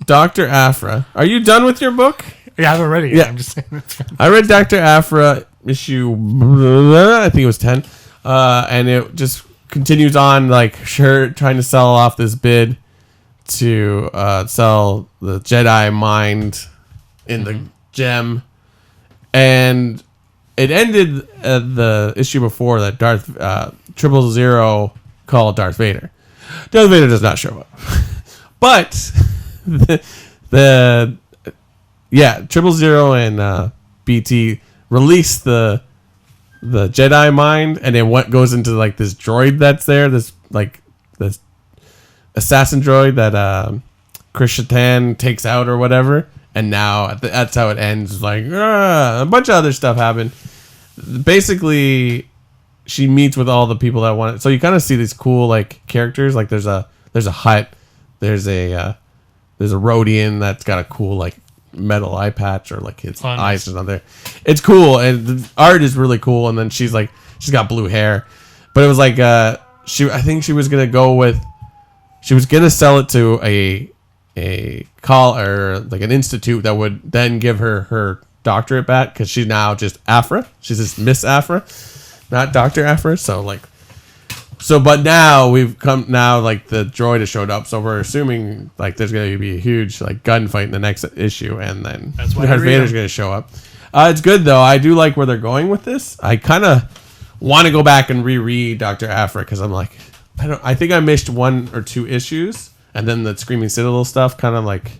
S2: Dr. Aphra. Are you done with your book?
S1: Yeah, I haven't read it yet. I'm just saying.
S2: I read Dr. Aphra issue, I think it was 10, and it just continues on, like, trying to sell off this bid to sell the Jedi mind in the gem, and it ended at the issue before that 000 called Darth Vader. Darth Vader does not show up, but the 000 and BT released the Jedi mind, and it goes into like this droid that's there, this assassin droid that Chris Shatan takes out or whatever, and now that's how it ends. Like a bunch of other stuff happened. Basically, she meets with all the people that want it. So you kind of see these cool like characters. Like there's a Hutt, there's a Rhodian that's got a cool like metal eye patch, or like his eyes or something. It's cool, and the art is really cool. And then she's got blue hair, but it was like I think she was gonna sell it to a or like an institute that would then give her doctorate back, because she's now just Aphra. She's just Miss Aphra, not Dr. Aphra. So like So, but now we've come now, like the droid has showed up, so we're assuming like there's going to be a huge like gunfight in the next issue, and then Darth Vader's going to show up. It's good though. I do like where they're going with this. I kind of want to go back and reread Dr. Aphra because I'm like, I think I missed 1 or 2 issues, and then the Screaming Citadel stuff kind of like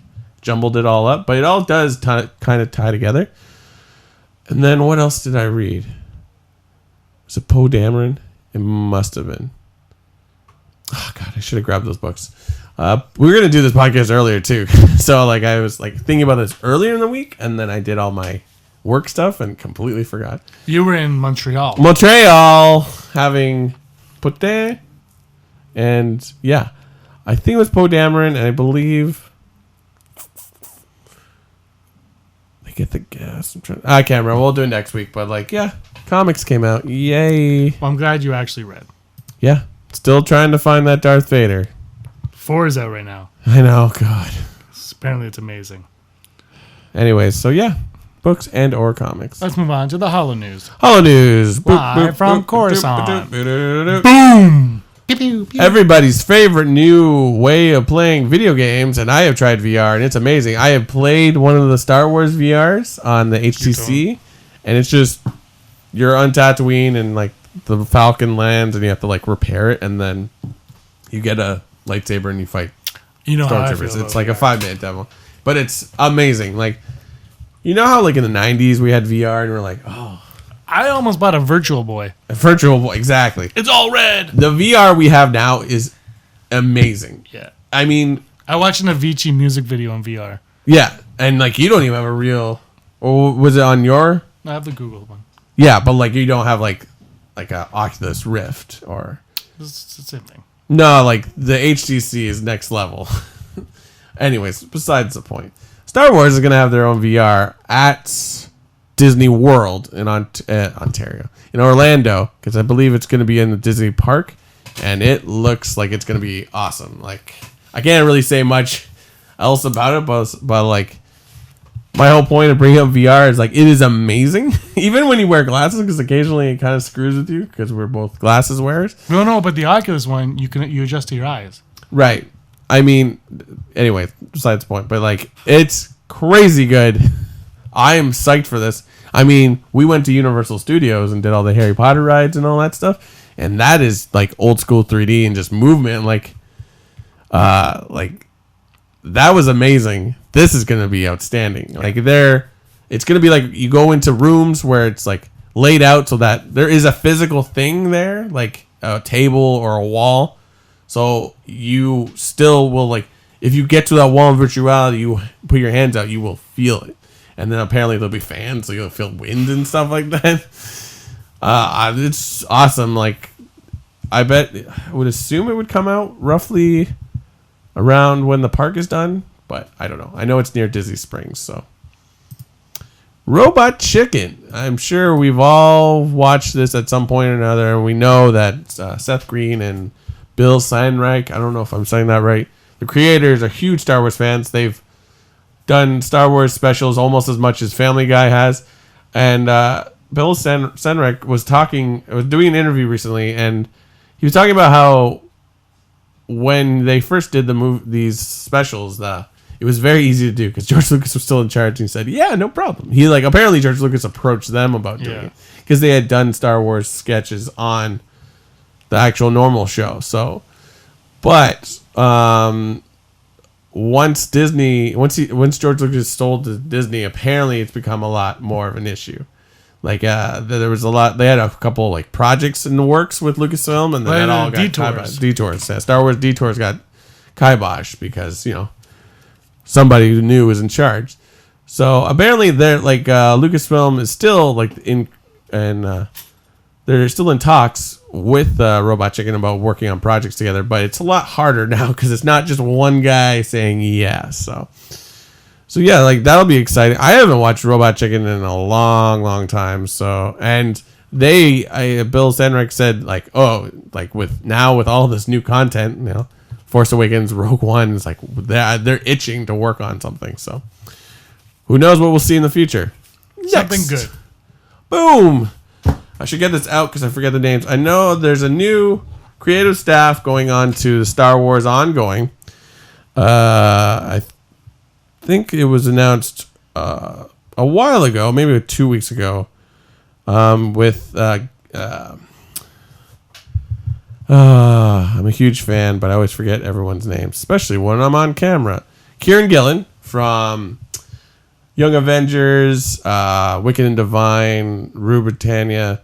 S2: jumbled it all up, but it all does kind of tie together. And then what else did I read? Was it Poe Dameron? It must have been. Oh God, I should have grabbed those books. We were gonna do this podcast earlier too, so like I was like thinking about this earlier in the week, and then I did all my work stuff and completely forgot.
S1: You were in Montreal.
S2: Having putte, and yeah, I think it was Poe Dameron, and I believe they get the gas. I can't remember. We'll do it next week, but like yeah. Comics came out. Yay.
S1: Well, I'm glad you actually read.
S2: Yeah. Still trying to find that Darth Vader.
S1: 4 is out right now.
S2: I know. God.
S1: Apparently it's amazing.
S2: Anyways, so yeah. Books and or comics.
S1: Let's move on to the HOLO News.
S2: HOLO News.
S1: Live from Coruscant.
S2: Boom. Everybody's favorite new way of playing video games, and I have tried VR, and it's amazing. I have played one of the Star Wars VRs on the HTC, and it's just... You're on Tatooine and like the Falcon lands and you have to like repair it, and then you get a lightsaber and you fight stormtroopers. It's like a 5-minute demo, but it's amazing. Like, you know how like in the 90s we had VR and we're like, oh,
S1: I almost bought a Virtual Boy.
S2: Exactly.
S1: It's all red.
S2: The VR we have now is amazing.
S1: Yeah.
S2: I mean,
S1: I watched an Avicii music video in VR.
S2: Yeah, and like you don't even have a real. Or was it on your?
S1: I have the Google one.
S2: Yeah, but like you don't have like a Oculus Rift or.
S1: It's the same thing.
S2: No, like the HTC is next level. Anyways, besides the point, Star Wars is gonna have their own VR at Disney World in Ontario, in Orlando, because I believe it's gonna be in the Disney Park, and it looks like it's gonna be awesome. Like I can't really say much else about it, but like. My whole point of bringing up VR is like it is amazing, even when you wear glasses, because occasionally it kind of screws with you because we're both glasses wearers.
S1: No, but the Oculus one you adjust to your eyes.
S2: Right. I mean, anyway, besides the point, but like it's crazy good. I am psyched for this. I mean, we went to Universal Studios and did all the Harry Potter rides and all that stuff, and that is like old school 3D and just movement, like that was amazing. This is going to be outstanding. Like it's going to be like you go into rooms where it's like laid out so that there is a physical thing there, like a table or a wall. So you still will like, if you get to that wall in virtuality, you put your hands out, you will feel it. And then apparently there'll be fans, so you'll feel wind and stuff like that. It's awesome. Like I would assume it would come out roughly around when the park is done, but I don't know. I know it's near Disney Springs, so. Robot Chicken. I'm sure we've all watched this at some point or another, and we know that Seth Green and Bill Sandreich, I don't know if I'm saying that right, the creators are huge Star Wars fans. They've done Star Wars specials almost as much as Family Guy has, and Bill Sandreich was doing an interview recently, and he was talking about how when they first did these specials, it was very easy to do because George Lucas was still in charge, and he said, "Yeah, no problem." He apparently George Lucas approached them about doing it because they had done Star Wars sketches on the actual normal show. So, but once George Lucas sold to Disney, apparently it's become a lot more of an issue. Like there was a lot. They had a couple like projects in the works with Lucasfilm, and then that all got detours. Star Wars detours got kiboshed because somebody who knew was in charge. So apparently they're like Lucasfilm is still like they're still in talks with Robot Chicken about working on projects together, but it's a lot harder now because it's not just one guy saying yes. So yeah, like that'll be exciting. I haven't watched Robot Chicken in a long, long time. So, and Bill Sandreich said with all this new content, Force Awakens, Rogue One, it's like they're itching to work on something. So, who knows what we'll see in the future?
S1: Something good.
S2: Boom. I should get this out because I forget the names. I know there's a new creative staff going on to the Star Wars ongoing. I think it was announced a while ago, maybe 2 weeks ago, with I'm a huge fan, but I always forget everyone's names, especially when I'm on camera. Kieran Gillen from Young Avengers, Wicked and Divine, Rue Britannia,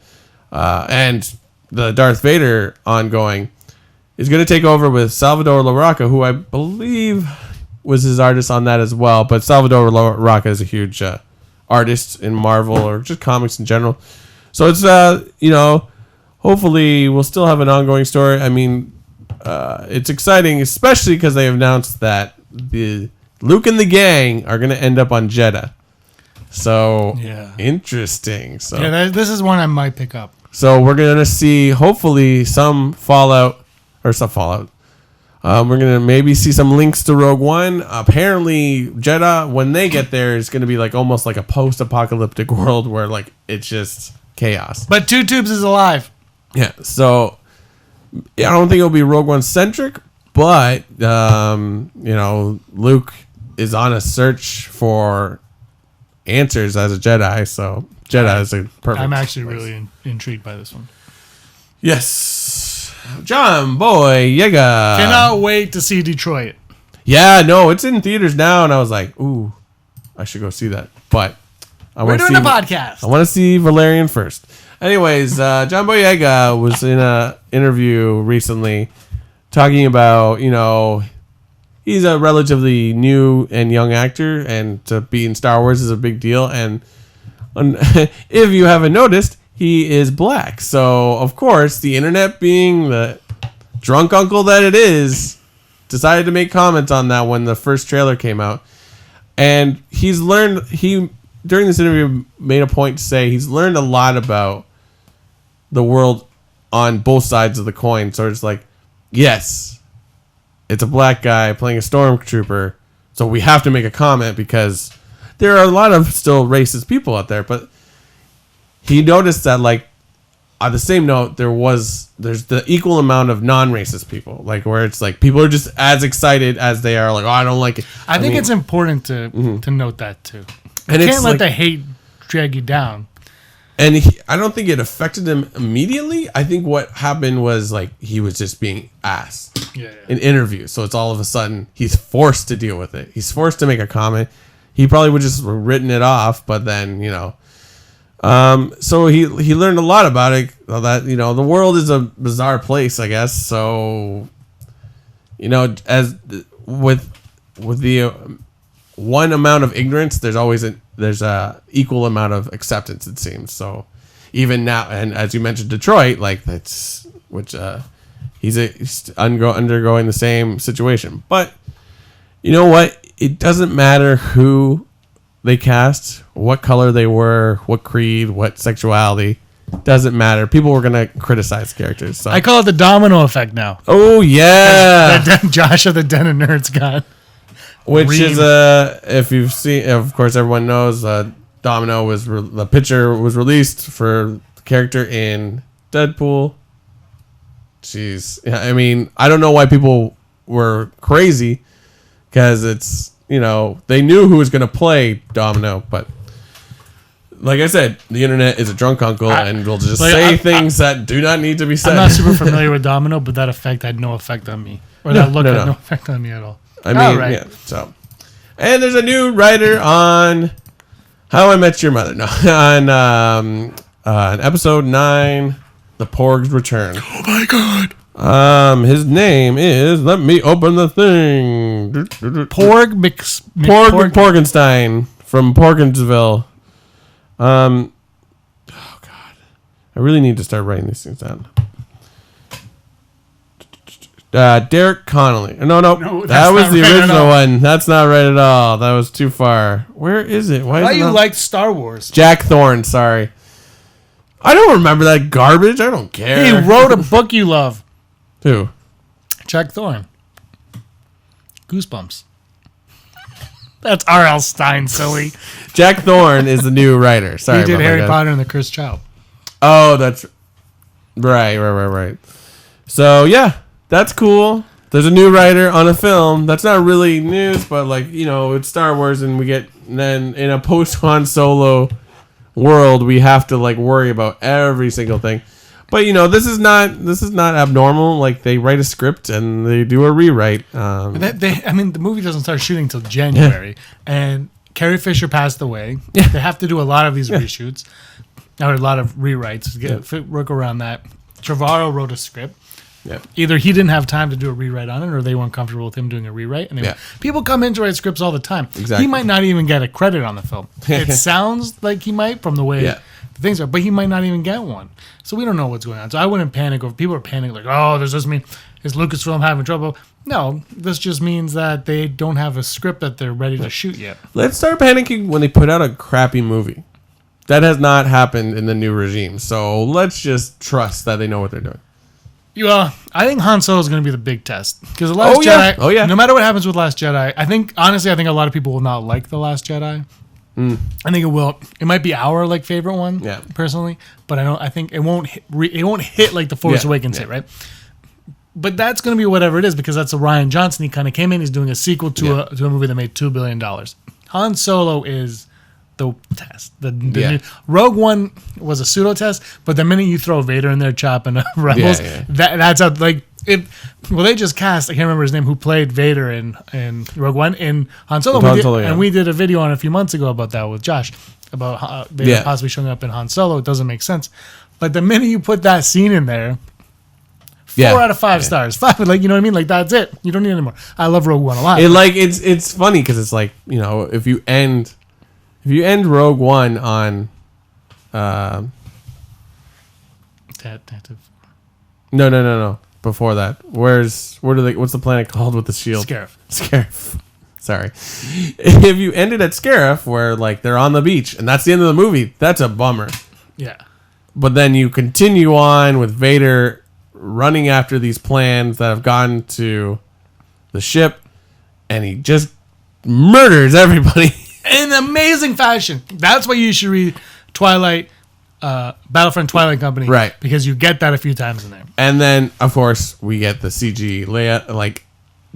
S2: and the Darth Vader ongoing is going to take over with Salvador Larroca, who I believe was his artist on that as well. But Salvador Larroca is a huge artist in Marvel or just comics in general. So it's, hopefully we'll still have an ongoing story. I mean, it's exciting, especially because they announced that the Luke and the gang are going to end up on Jeddah. So, interesting. So
S1: this is one I might pick up.
S2: So we're going to see, hopefully, some Fallout. We're going to maybe see some links to Rogue One. Apparently, Jeddah, when they get there, is going to be like almost like a post-apocalyptic world where like it's just chaos.
S1: But Two Tubes is alive.
S2: Yeah, so I don't think it'll be Rogue One centric, but Luke is on a search for answers as a Jedi, so Jedi is a perfect.
S1: I'm actually really intrigued by this one.
S2: Yes, John Boyega.
S1: Cannot wait to see Detroit.
S2: Yeah, no, it's in theaters now, and I was like, ooh, I should go see that, but
S1: we're doing a podcast.
S2: I want to see Valerian first. Anyways, John Boyega was in an interview recently talking about, he's a relatively new and young actor, and to be in Star Wars is a big deal. And if you haven't noticed, he is black. So, of course, the internet, being the drunk uncle that it is, decided to make comments on that when the first trailer came out. And during this interview, made a point to say he's learned a lot about the world on both sides of the coin. So it's like, yes, it's a black guy playing a stormtrooper, so we have to make a comment because there are a lot of still racist people out there. But he noticed that, like, on the same note, there's the equal amount of non-racist people, like where it's like people are just as excited as they are, like, oh, I don't like it.
S1: I think it's important to note that too.
S2: And
S1: you can't let the hate drag you down.
S2: And I don't think it affected him immediately. I think what happened was like he was just being asked in interviews. So it's all of a sudden he's forced to deal with it. He's forced to make a comment. He probably would just written it off, but then, so he learned a lot about it. That, the world is a bizarre place, I guess. So, as with the one amount of ignorance, there's always there's a equal amount of acceptance, it seems. So even now, and as you mentioned, Detroit, like he's undergoing the same situation. But you know what? It doesn't matter who they cast, what color they were, what creed, what sexuality. Doesn't matter. People were gonna criticize characters. So.
S1: I call it the domino effect now.
S2: Oh yeah,
S1: Josh of the Den of Nerds got.
S2: Which is if you've seen, of course, everyone knows Domino the picture was released for the character in Deadpool. Jeez, I mean, I don't know why people were crazy because it's they knew who was going to play Domino, but like I said, the internet is a drunk uncle and will just say things that do not need to be said.
S1: I'm not super familiar with Domino, but that effect had no effect on me, or that look had no effect on me at all.
S2: I mean, yeah. So, and there's a new writer on How I Met Your Mother. No, on episode 9, The Porgs Return.
S1: Oh my god!
S2: His name is. Let me open the thing. Porgenstein from Porgensville. Oh god, I really need to start writing these things down. Derek Connolly. No, that was the original one. That's not right at all. That was too far. Where is it?
S1: Why you like Star Wars?
S2: Jack Thorne, sorry. I don't remember that garbage. I don't care.
S1: He wrote a book you love.
S2: Who?
S1: Jack Thorne. Goosebumps. That's R.L. Stein, silly.
S2: Jack Thorne is the new writer. Sorry,
S1: he did Harry Potter and the Cursed Child.
S2: Oh, that's right. So yeah, that's cool. There's a new writer on a film. That's not really news, but like, you know, it's Star Wars, and then in a post Han Solo world, we have to like worry about every single thing. But you know, this is not abnormal. Like, they write a script and they do a rewrite.
S1: The movie doesn't start shooting till January, and Carrie Fisher passed away.
S2: Yeah.
S1: They have to do a lot of these reshoots, or a lot of rewrites to work around that. Trevorrow wrote a script.
S2: Yeah.
S1: Either he didn't have time to do a rewrite on it, or they weren't comfortable with him doing a rewrite. And people come in to write scripts all the time.
S2: Exactly.
S1: He might not even get a credit on the film. It sounds like he might from the way the things are, but he might not even get one. So we don't know what's going on. So I wouldn't panic over. People are panicking like, oh, does this mean is Lucasfilm having trouble? No, this just means that they don't have a script that they're ready to shoot yet.
S2: Let's start panicking when they put out a crappy movie. That has not happened in the new regime. So let's just trust that they know what they're doing.
S1: I think Han Solo is going to be the big test, because the Last Jedi. No matter what happens with Last Jedi, I think a lot of people will not like the Last Jedi. I think it will. It might be our like favorite one, personally, but I think it won't. It won't hit like the Force Awakens hit, right? But that's going to be whatever it is, because that's a Rian Johnson. He kind of came in. He's doing a sequel to a movie that made $2 billion. Han Solo is the test. The new, Rogue One was a pseudo test, but the minute you throw Vader in there chopping up Rebels, that's how like it. Well, they just cast. I can't remember his name, who played Vader in Rogue One in Han Solo. And we did a video on a few months ago about that with Josh, about Vader possibly showing up in Han Solo. It doesn't make sense, but the minute you put that scene in there. 4 out of 5 stars. 5, like, you know what I mean? Like, that's it. You don't need any more. I love Rogue One a lot.
S2: It's funny because it's like, you know, if you end Rogue One on no. Before that. What's the planet called with the shield? Scarif. Sorry. If you ended at Scarif, where like they're on the beach and that's the end of the movie, that's a bummer.
S1: Yeah.
S2: But then you continue on with Vader running after these plans that have gone to the ship, and he just murders everybody
S1: in amazing fashion. That's why you should read Battlefront Twilight Company,
S2: right? Because
S1: you get that a few times in there.
S2: And then, of course, we get the CG Leia. Like,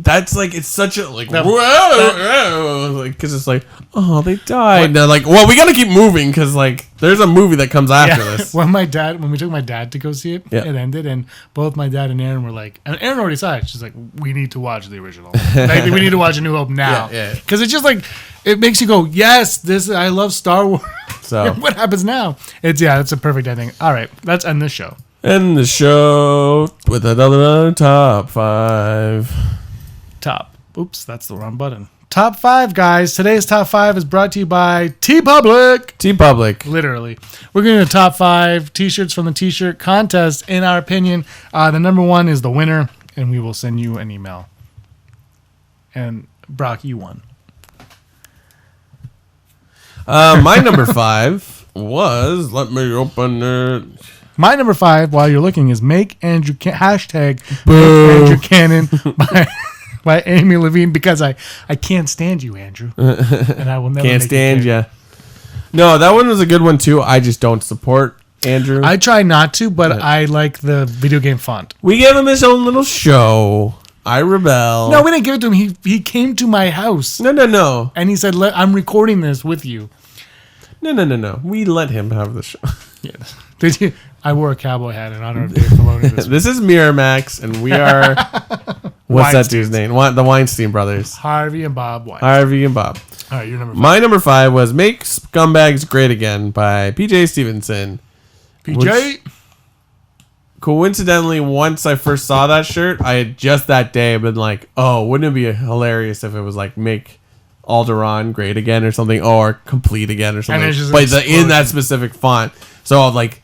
S2: that's like, it's such a like whoa, like, because it's like, oh, they died. And they're like, well, we got to keep moving because like there's a movie that comes after this.
S1: When we took my dad to go see it, it ended, and both my dad and Aaron were like, and Aaron already saw it. She's like, we need to watch the original. Like, we need to watch A New Hope now. Because it's just like, it makes you go, yes, I love Star Wars. So what happens now? It's a perfect ending. All right, let's end this show.
S2: End the show with another top 5.
S1: Oops, that's the wrong button. Top 5, guys. Today's top 5 is brought to you by TeePublic. Literally. We're going to do top 5 t-shirts from the t-shirt contest. In our opinion, the number 1 is the winner, and we will send you an email. And Brock, you won.
S2: My number 5 was, let me open it.
S1: My number 5, while you're looking, is hashtag Andrew Cannon by Amy Levine, because I can't stand you, Andrew, and I will never
S2: can't stand you. No, that one was a good one too. I just don't support Andrew.
S1: I try not to, but I like the video game font.
S2: We gave him his own little show. I rebel.
S1: No, we didn't give it to him. He came to my house.
S2: No.
S1: And he said, I'm recording this with you.
S2: No. We let him have the show.
S1: Yeah. Did you? I wore a cowboy hat in honor of Dave Filoni.
S2: This is Miramax, and we are... What's that dude's name? The Weinstein brothers.
S1: Harvey and Bob Weinstein.
S2: All
S1: right, your number 5.
S2: My number 5 was Make Scumbags Great Again by PJ Stevenson.
S1: PJ?
S2: Coincidentally, once I first saw that shirt, I had just that day been like, oh, wouldn't it be hilarious if it was like Make Alderaan Great Again or something, or Complete Again or something. But in that specific font. So like,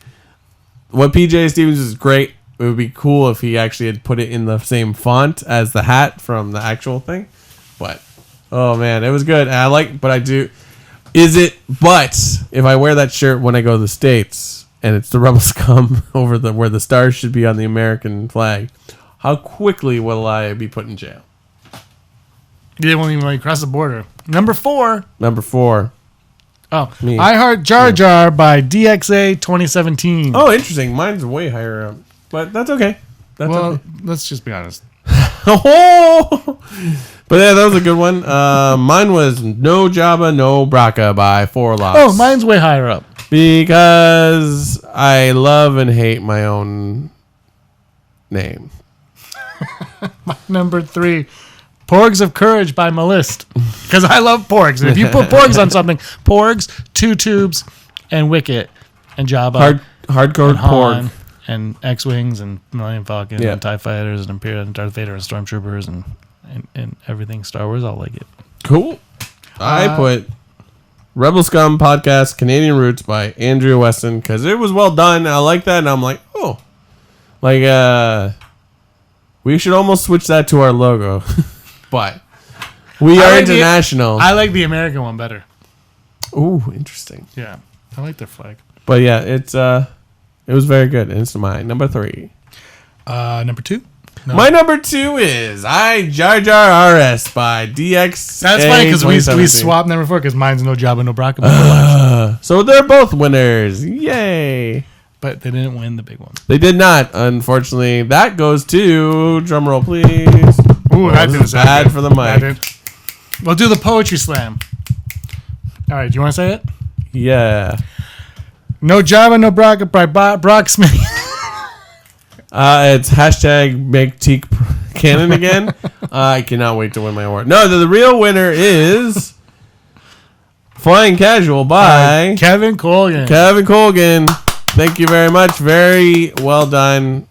S2: what PJ Stevens is great. It would be cool if he actually had put it in the same font as the hat from the actual thing. But, oh man, it was good. And but if I wear that shirt when I go to the States and it's the Rebel Scum over where the stars should be on the American flag, how quickly will I be put in jail?
S1: They won't even let you cross the border. Number 4. Oh,
S2: me.
S1: I Heart Jar Jar by DXA 2017.
S2: Oh, interesting. Mine's way higher up. But that's okay. That's
S1: well,
S2: okay.
S1: let's just be honest.
S2: But yeah, that was a good one. Mine was No Jabba, No Braca by 4 Lots.
S1: Oh, mine's way higher up.
S2: Because I love and hate my own name.
S1: Number 3, Porgs of Courage by Malist. Because I love porgs. And if you put porgs on something, porgs, 2 tubes, and Wicket, and Jabba,
S2: Hardcore
S1: and Han,
S2: porg.
S1: and X-Wings, and Millennium Falcon, and TIE Fighters, and Imperial, and Darth Vader, and Stormtroopers, and everything Star Wars. I'll like it.
S2: Cool. I put Rebel Scum Podcast, Canadian Roots by Andrea Weston, because it was well done. I like that, and I'm like, oh. Like, we should almost switch that to our logo. But we are international.
S1: I like the American one better.
S2: Ooh, interesting.
S1: Yeah, I like their flag.
S2: But yeah, it was very good. And it's my number 3.
S1: Number 2? No.
S2: My number 2 is I Jar Jar RS by DX.
S1: That's funny because we swapped number 4 because mine's No Jabba, No Braca.
S2: So they're both winners. Yay.
S1: But they didn't win the big one.
S2: They did not, unfortunately. That goes to, drumroll please.
S1: Ooh, that
S2: is bad for the mic.
S1: We'll do the poetry slam. All right, do you want to say it?
S2: Yeah.
S1: No Jabba, No Braca by Brock Smith.
S2: It's hashtag make Teak canon again. I cannot wait to win my award. No, the real winner is Flying Casual by
S1: Kevin Colgan.
S2: Kevin Colgan. Thank you very much. Very well done.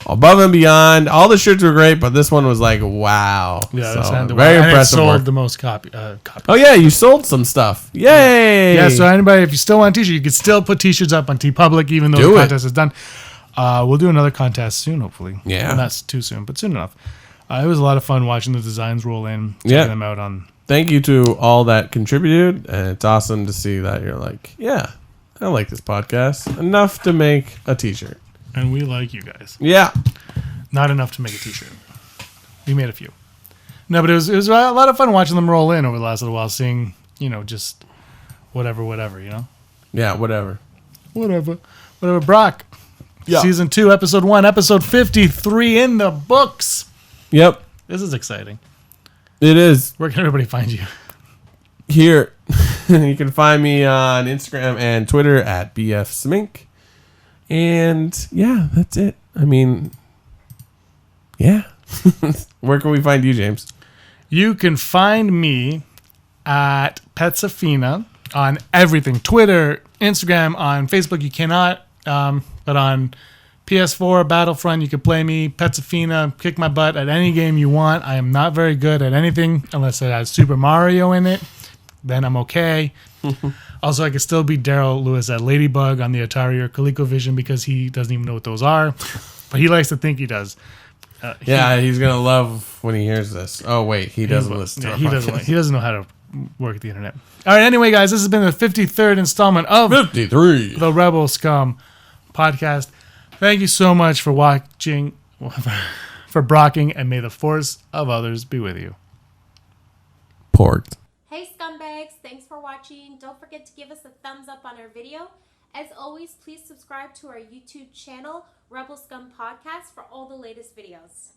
S2: Above and beyond. All the shirts were great, but this one was like, wow.
S1: Yeah,
S2: so, very impressive.
S1: It sold
S2: work.
S1: the most copies.
S2: Oh, yeah, you sold some stuff. Yay.
S1: Yeah, so anybody, if you still want a t-shirt, you can still put t-shirts up on TeePublic, even though the contest is done. We'll do another contest soon, hopefully.
S2: Yeah.
S1: Well, not too soon, but soon enough. It was a lot of fun watching the designs roll in, checking them out on.
S2: Thank you to all that contributed, and it's awesome to see that you're like, yeah, I like this podcast enough to make a t-shirt.
S1: And we like you guys.
S2: Yeah.
S1: Not enough to make a t-shirt. We made a few. No, but it was a lot of fun watching them roll in over the last little while, seeing, just whatever,
S2: Yeah, whatever.
S1: Whatever, Brock.
S2: Yeah.
S1: Season 2, Episode 1, Episode 53 in the books.
S2: Yep.
S1: This is exciting.
S2: It is.
S1: Where can everybody find you?
S2: Here. You can find me on Instagram and Twitter at BFSmink. And yeah, that's it. I mean, yeah. Where can we find you, James?
S1: You can find me at Petsafina on everything. Twitter, Instagram, on Facebook. You cannot, but on PS4, Battlefront, you can play me, Petsafina, kick my butt at any game you want. I am not very good at anything unless it has Super Mario in it. Then I'm okay. Also, I can still beat Daryl Lewis at Ladybug on the Atari or ColecoVision because he doesn't even know what those are. But he likes to think he does.
S2: He's going to love when he hears this. Oh, wait, he doesn't listen to it.
S1: He doesn't know how to work at the internet. All right, anyway, guys, this has been the 53rd installment of
S2: 53.
S1: The Rebel Scum Podcast. Thank you so much for watching, for brocking, and may the force of others be with you.
S2: Porked.
S3: Hey scumbags, thanks for watching. Don't forget to give us a thumbs up on our video. As always, please subscribe to our YouTube channel, Rebel Scum Podcast, for all the latest videos.